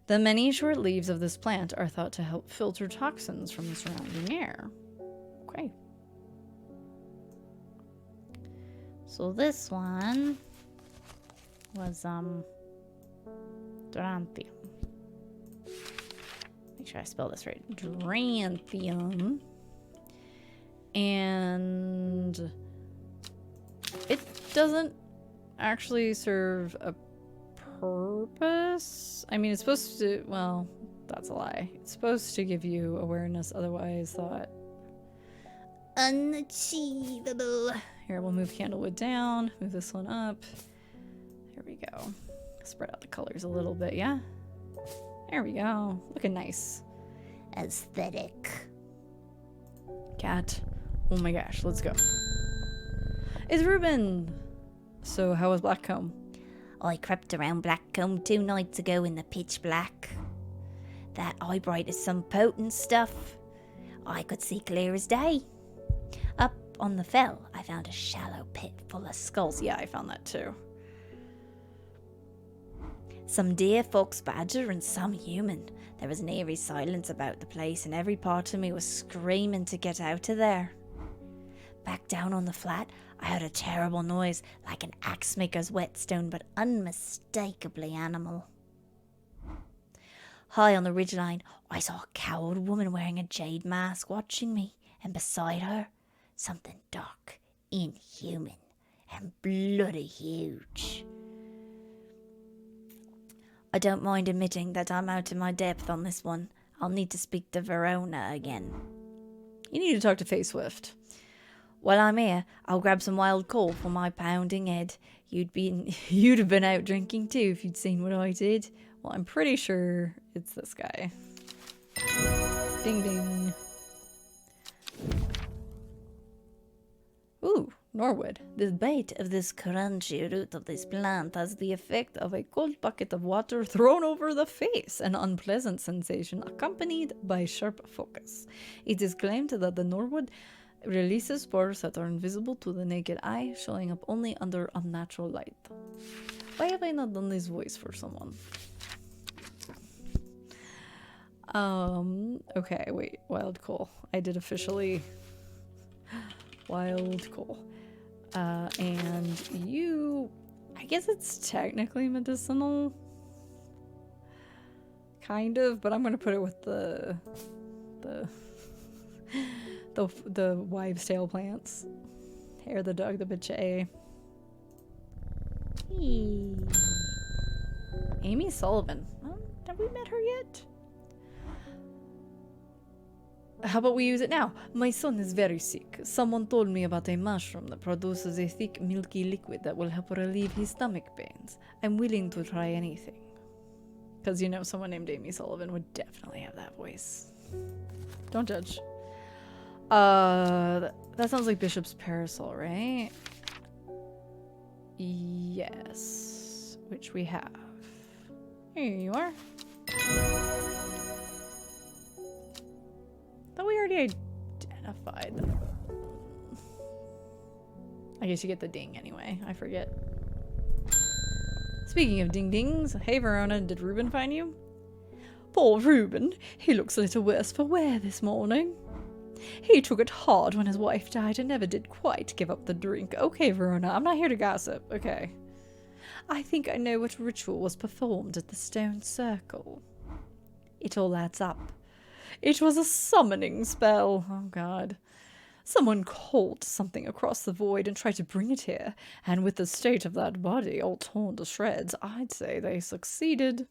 The many short leaves of this plant are thought to help filter toxins from the surrounding air. Okay. So this one was Dranthium. Make sure I spell this right. Dranthium. And it doesn't actually serve a purpose. I mean, it's supposed to, well, that's a lie. It's supposed to give you awareness, otherwise thought unachievable. Here, we'll move Candlewood down, move this one up. There we go. Spread out the colors a little bit, yeah? There we go. Looking nice. Aesthetic. Cat. Oh my gosh, let's go. It's Ruben! So, how was Blackcomb? I crept around Blackcomb 2 nights ago in the pitch black. That eye bright is some potent stuff. I could see clear as day. Up on the fell, I found a shallow pit full of skulls. Yeah, I found that too. Some deer, fox, badger, and some human. There was an eerie silence about the place, and every part of me was screaming to get out of there. Back down on the flat, I heard a terrible noise, like an axe maker's whetstone, but unmistakably animal. High on the ridgeline, I saw a cowled woman wearing a jade mask watching me, and beside her, something dark, inhuman, and bloody huge. I don't mind admitting that I'm out of my depth on this one. I'll need to speak to Verona again. You need to talk to Faye Swift. While I'm here, I'll grab some wild coal for my pounding head. You'd have been out drinking too if you'd seen what I did. Well, I'm pretty sure it's this guy. Ding ding. Ooh, Norwood. The bite of this crunchy root of this plant has the effect of a cold bucket of water thrown over the face, an unpleasant sensation accompanied by sharp focus. It is claimed that the Norwood releases spores that are invisible to the naked eye, showing up only under unnatural light. Why have I not done this voice for someone? Okay, wait, wild coal. I did officially wild coal. And you, I guess it's technically medicinal. Kind of, but I'm gonna put it with the wives' tale plants. Hair the dog, the bitch A. Amy Sullivan. Have we met her yet? How about we use it now? My son is very sick. Someone told me about a mushroom that produces a thick, milky liquid that will help relieve his stomach pains. I'm willing to try anything. Because, you know, someone named Amy Sullivan would definitely have that voice. Don't judge. That sounds like Bishop's Parasol, right? Yes. Which we have. Here you are. Thought we already identified them. I guess you get the ding anyway. I forget. Speaking of ding-dings, hey Verona, did Reuben find you? Poor Reuben. He looks a little worse for wear this morning. He took it hard when his wife died and never did quite give up the drink. Okay, Verona, I'm not here to gossip. Okay. I think I know what ritual was performed at the stone circle. It all adds up. It was a summoning spell. Oh, God. Someone called something across the void and tried to bring it here, and with the state of that body all torn to shreds, I'd say they succeeded.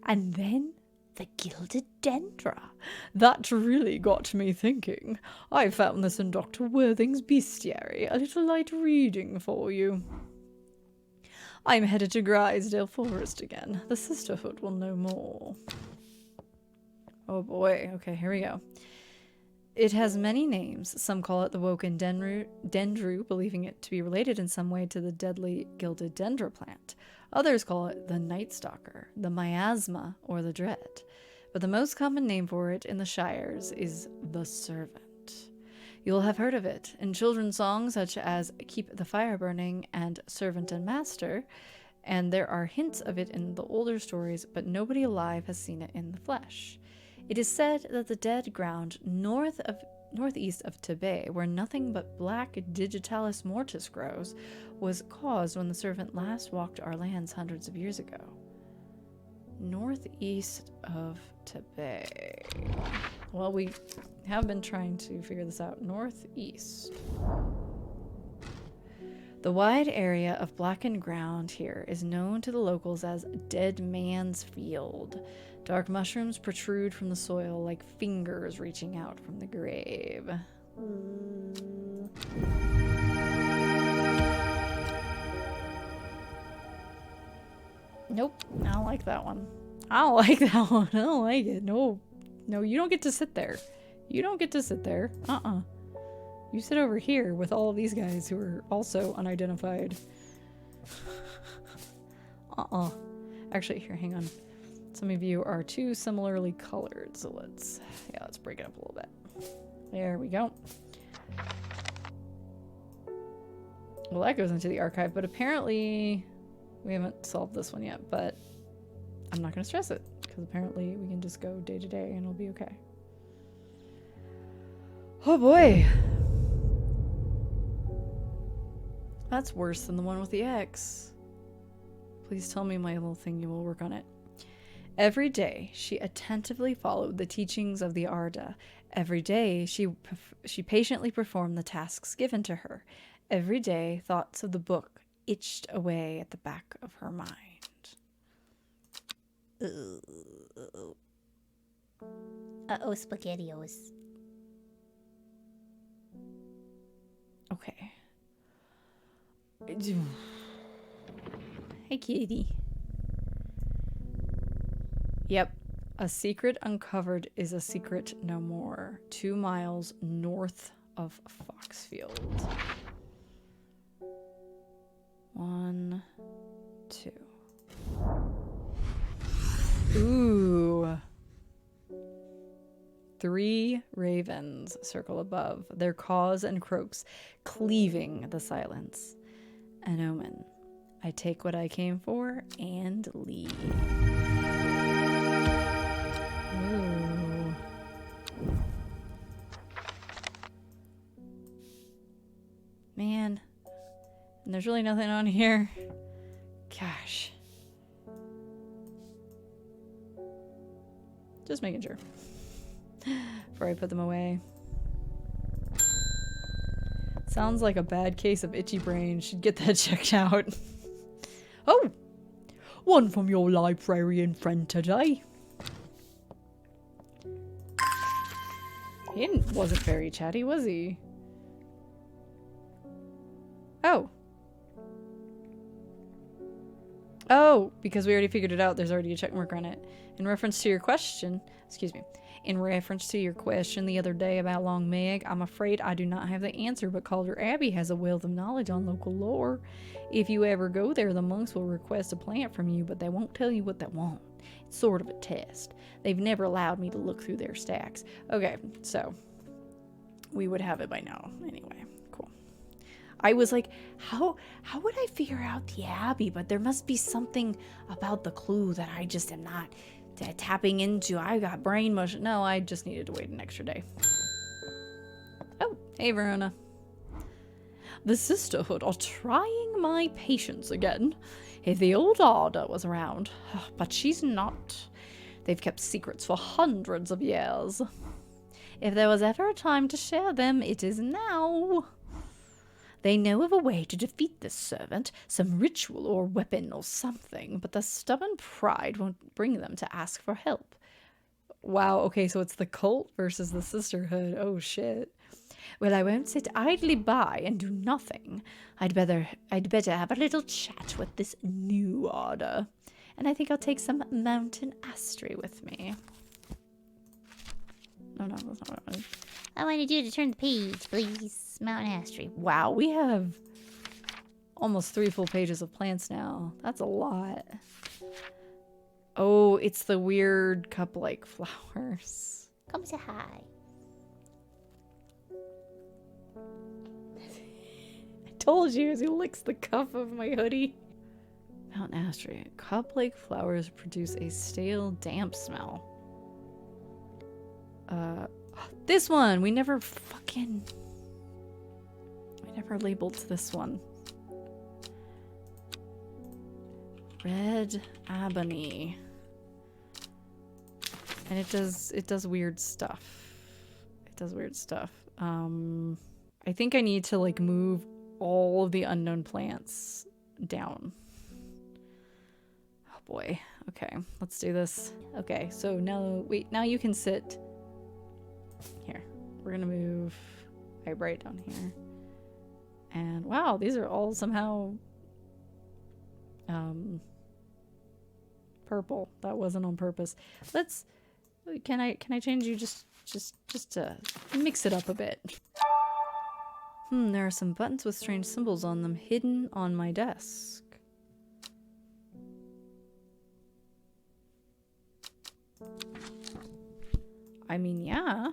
And then the gilded dendra. That really got me thinking. I found this in Dr. Worthing's bestiary. A little light reading for you. I'm headed to Grisdale Forest again. The Sisterhood will know more. Oh boy. Okay, here we go. It has many names. Some call it the Woken Dendru, believing it to be related in some way to the deadly gilded dendra plant. Others call it the Night Stalker, the Miasma, or the Dread. But the most common name for it in the Shires is the Servant. You'll have heard of it in children's songs such as Keep the Fire Burning and Servant and Master, and there are hints of it in the older stories, but nobody alive has seen it in the flesh. It is said that the dead ground northeast of Tibet, where nothing but black digitalis mortis grows, was caused when the Servant last walked our lands hundreds of years ago. Northeast of Tibet. Well, we have been trying to figure this out. Northeast. The wide area of blackened ground here is known to the locals as Dead Man's Field. Dark mushrooms protrude from the soil like fingers reaching out from the grave. Nope, I don't like that one. I don't like that one. I don't like it. No, you don't get to sit there. You don't get to sit there. You sit over here with all of these guys who are also unidentified. Actually, here, hang on. Some of you are too similarly colored, so let's break it up a little bit. There we go. Well, that goes into the archive, but apparently we haven't solved this one yet, but I'm not going to stress it, because apparently we can just go day to day and it'll be okay. Oh boy. That's worse than the one with the X. Please tell me my little thingy will work on it. Every day she attentively followed the teachings of the Arda. Every day she patiently performed the tasks given to her. Every day thoughts of the book itched away at the back of her mind. Uh-oh, SpaghettiOs. Okay. Hey, kitty. Yep. A secret uncovered is a secret no more. 2 miles north of Foxfield. 1, 2. Ooh. 3 ravens circle above, their caws and croaks cleaving the silence. An omen. I take what I came for and leave. Ooh. Man. And there's really nothing on here. Gosh. Just making sure. Before I put them away. Sounds like a bad case of itchy brain. Should get that checked out. Oh! One from your librarian friend today. He wasn't very chatty, was he? Oh. Oh, because we already figured it out, there's already a check mark on it. In reference to your question, in reference to your question the other day about Long Meg, I'm afraid I do not have the answer, but Calder Abbey has a wealth of knowledge on local lore. If you ever go there, the monks will request a plant from you, but they won't tell you what they want. It's sort of a test. They've never allowed me to look through their stacks. Okay, so we would have it by now. Anyway, cool. I was like, how would I figure out the Abbey? But there must be something about the clue that I just am not tapping into. I got brain mush. No, I just needed to wait an extra day. Oh, hey Verona. The Sisterhood are trying my patience again. If the old order was around, but she's not. They've kept secrets for hundreds of years. If there was ever a time to share them, it is now. They know of a way to defeat this servant, some ritual or weapon or something, but their stubborn pride won't bring them to ask for help. Wow, okay, so it's the cult versus the sisterhood. Oh shit. Well, I won't sit idly by and do nothing. I'd better have a little chat with this new order. And I think I'll take some mountain astray with me. No, that's not what I wanted. I wanted you to turn the page, please. Mountain Astray. Wow, we have almost 3 full pages of plants now. That's a lot. Oh, it's the weird cup-like flowers. Come say hi. I told you as he licks the cuff of my hoodie. Mountain Astray. Cup-like flowers produce a stale, damp smell. This one! We never labeled this one. Red ebony. And it does weird stuff. I think I need to like move all of the unknown plants down. Oh boy. Okay, let's do this. Okay, so now you can sit here. We're gonna move right down here. And wow, these are all somehow purple. That wasn't on purpose. Can I change you just to mix it up a bit? There are some buttons with strange symbols on them hidden on my desk. I mean, yeah.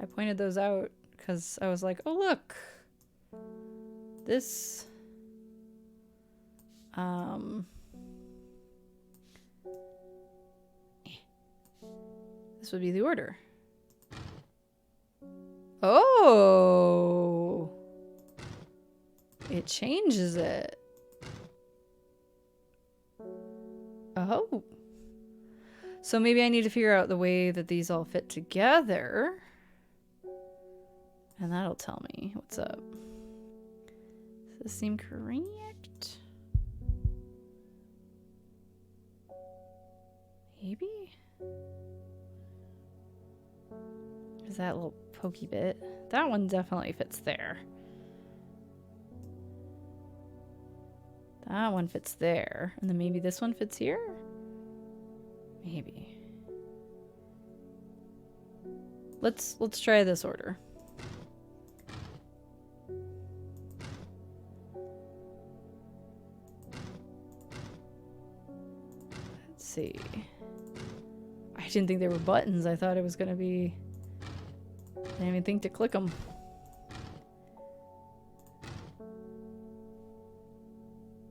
I pointed those out because I was like, oh look, this this would be the order. Oh, it changes it. Oh, so maybe I need to figure out the way that these all fit together. And that'll tell me what's up. Does this seem correct? Maybe? Is that little pokey bit? That one definitely fits there. That one fits there. And then maybe this one fits here? Maybe. let's try this order. Let's see. I didn't think they were buttons. I thought it was gonna be. I didn't even think to click them.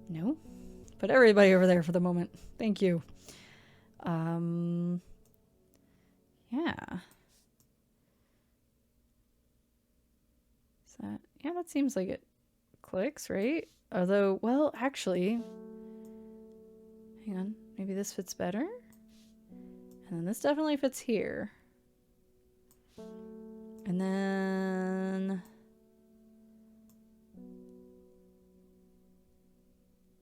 No. Put everybody over there for the moment. Thank you. Yeah. Is that, yeah, that seems like it clicks, right? Although, well, actually, hang on, maybe this fits better. And then this definitely fits here. And then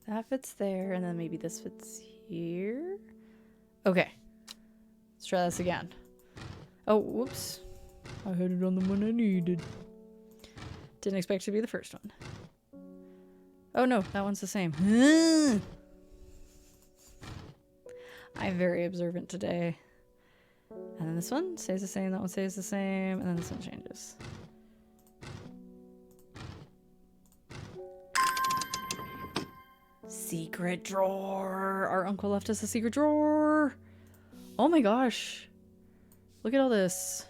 that fits there, and then maybe this fits here. Okay. Let's try this again. Oh, whoops. I had it on the one I needed. Didn't expect it to be the first one. Oh no, that one's the same. I'm very observant today. And then this one stays the same, that one stays the same, and then this one changes. Secret drawer! Our uncle left us a secret drawer! Oh my gosh! Look at all this.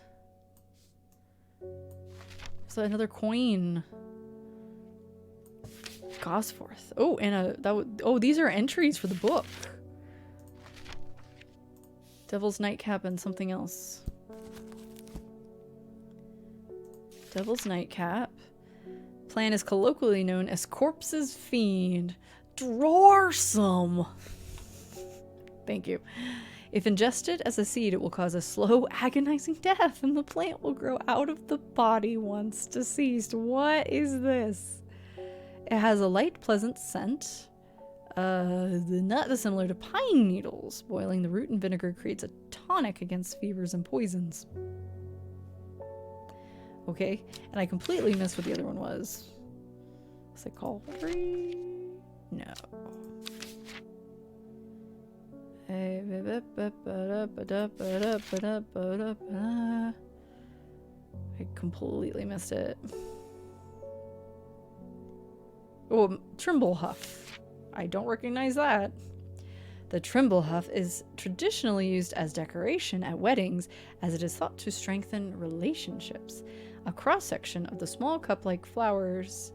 So another coin. Gosforth. Oh, and oh, these are entries for the book. Devil's Nightcap and something else. Devil's Nightcap. Plant is colloquially known as Corpse's Fiend. Draw some! Thank you. If ingested as a seed, it will cause a slow, agonizing death, and the plant will grow out of the body once deceased. What is this? It has a light, pleasant scent. The nut is similar to pine needles. Boiling the root in vinegar creates a tonic against fevers and poisons. Okay, and I completely missed what the other one was. Was it called free? No. I completely missed it. Oh, Trimblehuff. I don't recognize that. The Trimblehuff is traditionally used as decoration at weddings, as it is thought to strengthen relationships. A cross-section of the small cup-like flowers...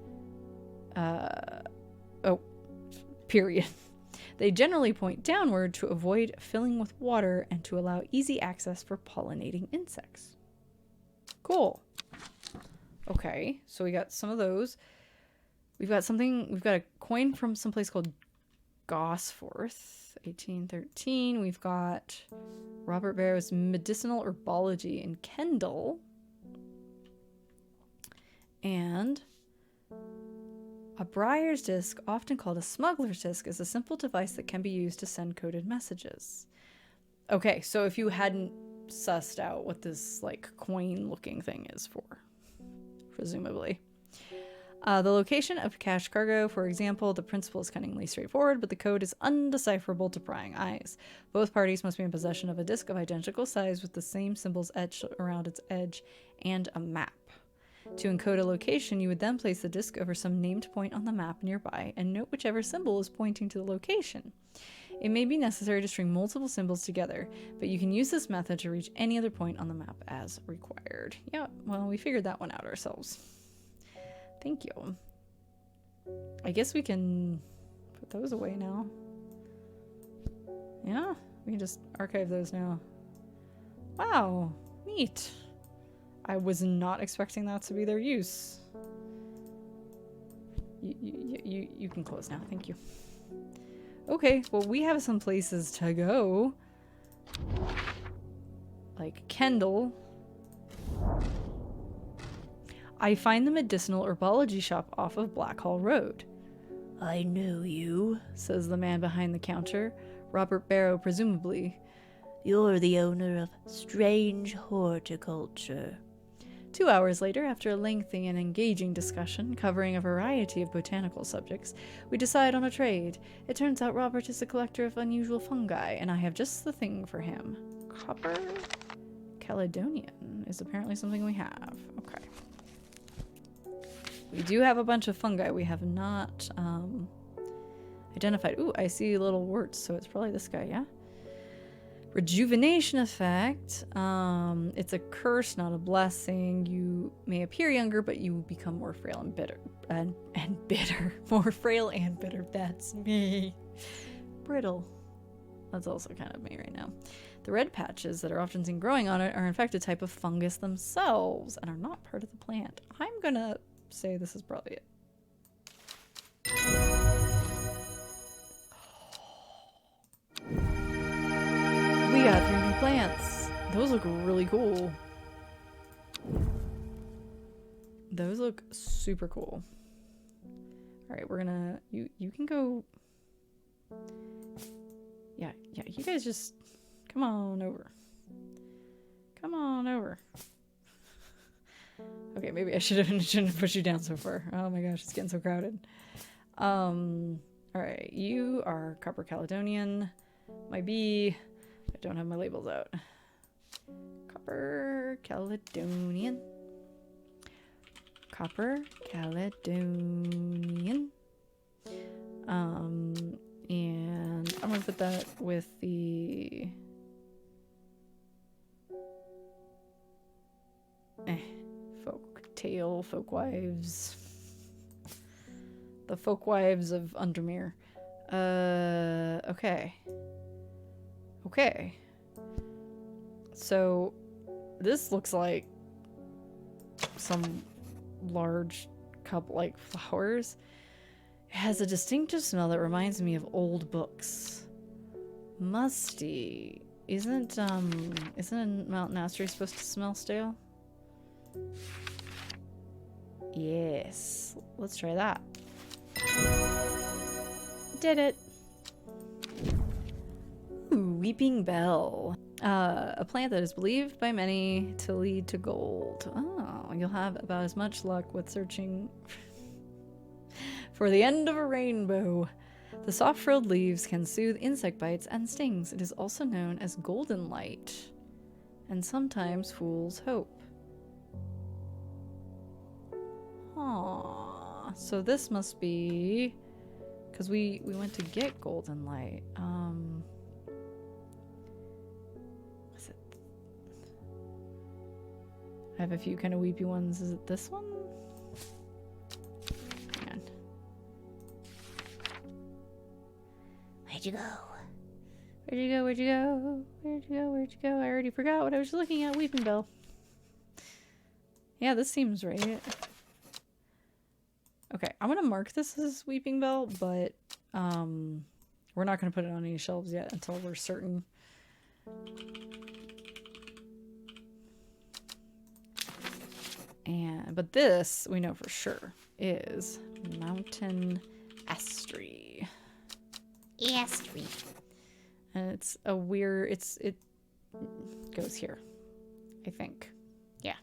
period. They generally point downward to avoid filling with water and to allow easy access for pollinating insects. Cool. Okay, so we got some of those. We've got a coin from some place called Gosforth, 1813. We've got Robert Barrow's Medicinal Herbology in Kendall. And a Briar's disc, often called a smuggler's disc, is a simple device that can be used to send coded messages. Okay, so if you hadn't sussed out what this, like, coin-looking thing is for, presumably. The location of cash cargo, for example, the principle is cunningly straightforward, but the code is undecipherable to prying eyes. Both parties must be in possession of a disc of identical size with the same symbols etched around its edge and a map. To encode a location, you would then place the disc over some named point on the map nearby and note whichever symbol is pointing to the location. It may be necessary to string multiple symbols together, but you can use this method to reach any other point on the map as required. Yeah, well, we figured that one out ourselves. Thank you. I guess we can put those away now. Yeah, we can just archive those now. Wow, neat. I was not expecting that to be their use. You can close now. Thank you. Okay, well, we have some places to go. Like Kendall. I find the medicinal herbology shop off of Blackhall Road. I know you, says the man behind the counter. Robert Barrow, presumably. You're the owner of Strange Horticulture. 2 hours later, after a lengthy and engaging discussion covering a variety of botanical subjects, we decide on a trade. It turns out Robert is a collector of unusual fungi, and I have just the thing for him. Copper? Caledonian is apparently something we have. Okay. We do have a bunch of fungi we have not identified. Ooh, I see little warts, so it's probably this guy, yeah? Rejuvenation effect. It's a curse, not a blessing. You may appear younger, but you become more frail and bitter. And bitter. More frail and bitter. That's me. Brittle. That's also kind of me right now. The red patches that are often seen growing on it are in fact a type of fungus themselves and are not part of the plant. I'm gonna say this is probably it. We got 3 new plants. Those look really cool. Those look super cool. Alright, we're gonna... You can go... Yeah, you guys just... Come on over. Come on over. Okay, maybe I shouldn't have pushed you down so far. Oh my gosh, it's getting so crowded. Alright, you are Copper Caledonian. My bee... I don't have my labels out. Copper Caledonian. Copper Caledonian. And I'm gonna put that with the folk wives. The folk wives of Undermere. Okay. Okay. So this looks like some large cup-like flowers. It has a distinctive smell that reminds me of old books. Musty. Isn't Mountain Astery supposed to smell stale? Yes. Let's try that. Did it. Ooh, Weeping Bell. A plant that is believed by many to lead to gold. Oh, you'll have about as much luck with searching for the end of a rainbow. The soft frilled leaves can soothe insect bites and stings. It is also known as golden light and sometimes fool's hope. Aww. So this must be because we went to get golden light. Was it? I have a few kind of weepy ones. Is it this one? Hang on. Where'd you go? Where'd you go? Where'd you go? Where'd you go? Where'd you go? I already forgot what I was looking at. Weeping Bell. Yeah, this seems right. Okay, I'm gonna mark this as Weeping Bell, but we're not gonna put it on any shelves yet until we're certain. But this we know for sure is Mountain Astery. Astery. And it's a weird, it goes here, I think. Yeah.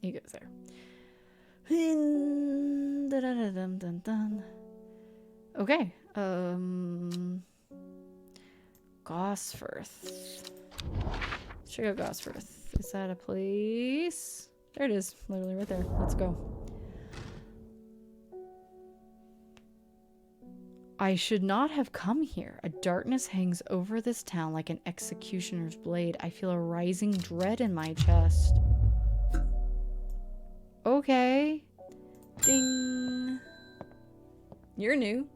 He goes there. Okay. Gosforth. Let's check out Gosforth. Is that a place? There it is. Literally right there. Let's go. I should not have come here. A darkness hangs over this town like an executioner's blade. I feel a rising dread in my chest. Okay. Ding. You're new.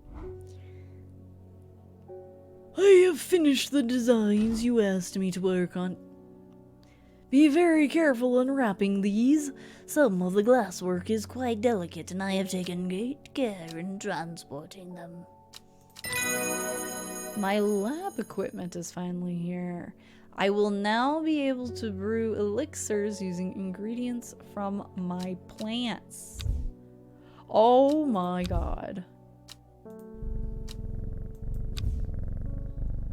I have finished the designs you asked me to work on. Be very careful unwrapping these. Some of the glasswork is quite delicate, and I have taken great care in transporting them. My lab equipment is finally here. I will now be able to brew elixirs using ingredients from my plants. Oh my god.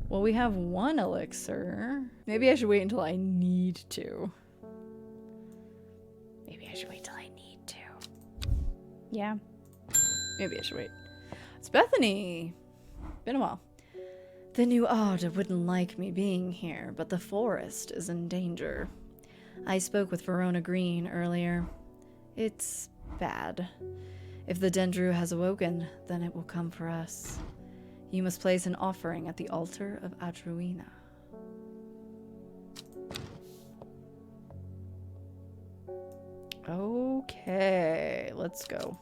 Well, we have one elixir. Maybe I should wait until I need to. Maybe I should wait till I need to. Yeah. Maybe I should wait. It's Bethany. Been a while. The new order wouldn't like me being here, but the forest is in danger. I spoke with Verona Green earlier. It's bad. If the Dendru has awoken, then it will come for us. You must place an offering at the altar of Adruina. Okay, let's go.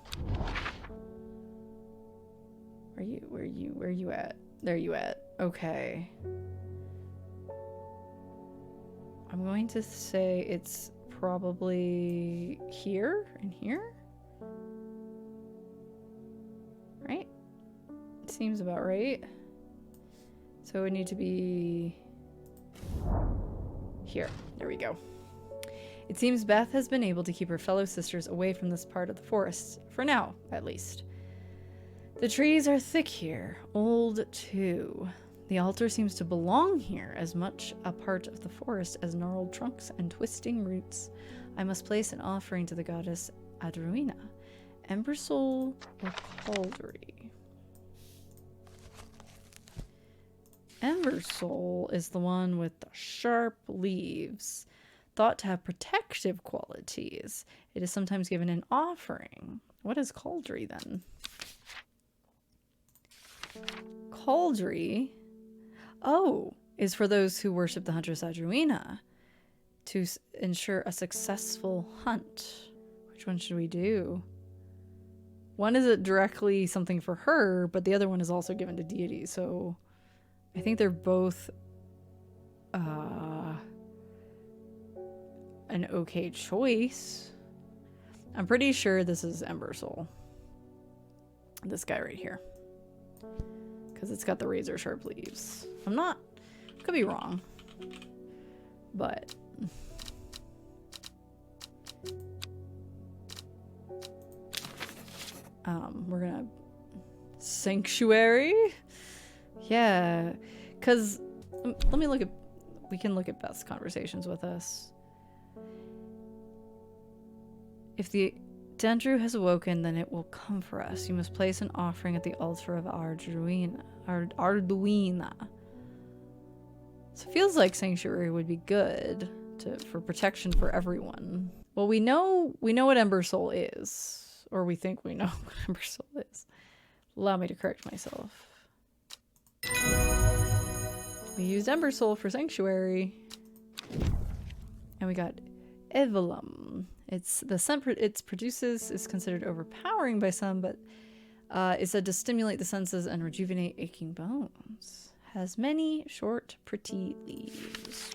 Where you at? There you at. Okay. I'm going to say it's probably here and here. Right? It seems about right. So it would need to be here. There we go. It seems Beth has been able to keep her fellow sisters away from this part of the forest, for now, at least. The trees are thick here, old too. The altar seems to belong here, as much a part of the forest as gnarled trunks and twisting roots. I must place an offering to the goddess Adruina, Ember Soul or Cauldry. Ember Soul is the one with the sharp leaves, thought to have protective qualities. It is sometimes given in offering. What is Cauldry then? Cauldry, is for those who worship the Huntress Adruina to ensure a successful hunt. Which one should we do? One is directly something for her, but the other one is also given to deities, so I think they're both an okay choice. I'm pretty sure this is Ember Soul. This guy right here. Because it's got the razor sharp leaves. I'm not, could be wrong. But we're gonna Sanctuary. Yeah, because let me look at, we can look at Beth's conversations with us. If the Dendru has awoken, then it will come for us. You must place an offering at the altar of Arduina. So it feels like Sanctuary would be good for protection for everyone. Well, we know what Ember Soul is, or we think we know what Ember Soul is. Allow me to correct myself. We used Ember Soul for Sanctuary, and we got Evelum. It's the scent it produces is considered overpowering by some, but it's said to stimulate the senses and rejuvenate aching bones. Has many short, pretty leaves.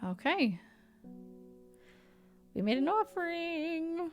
Okay. We made an offering.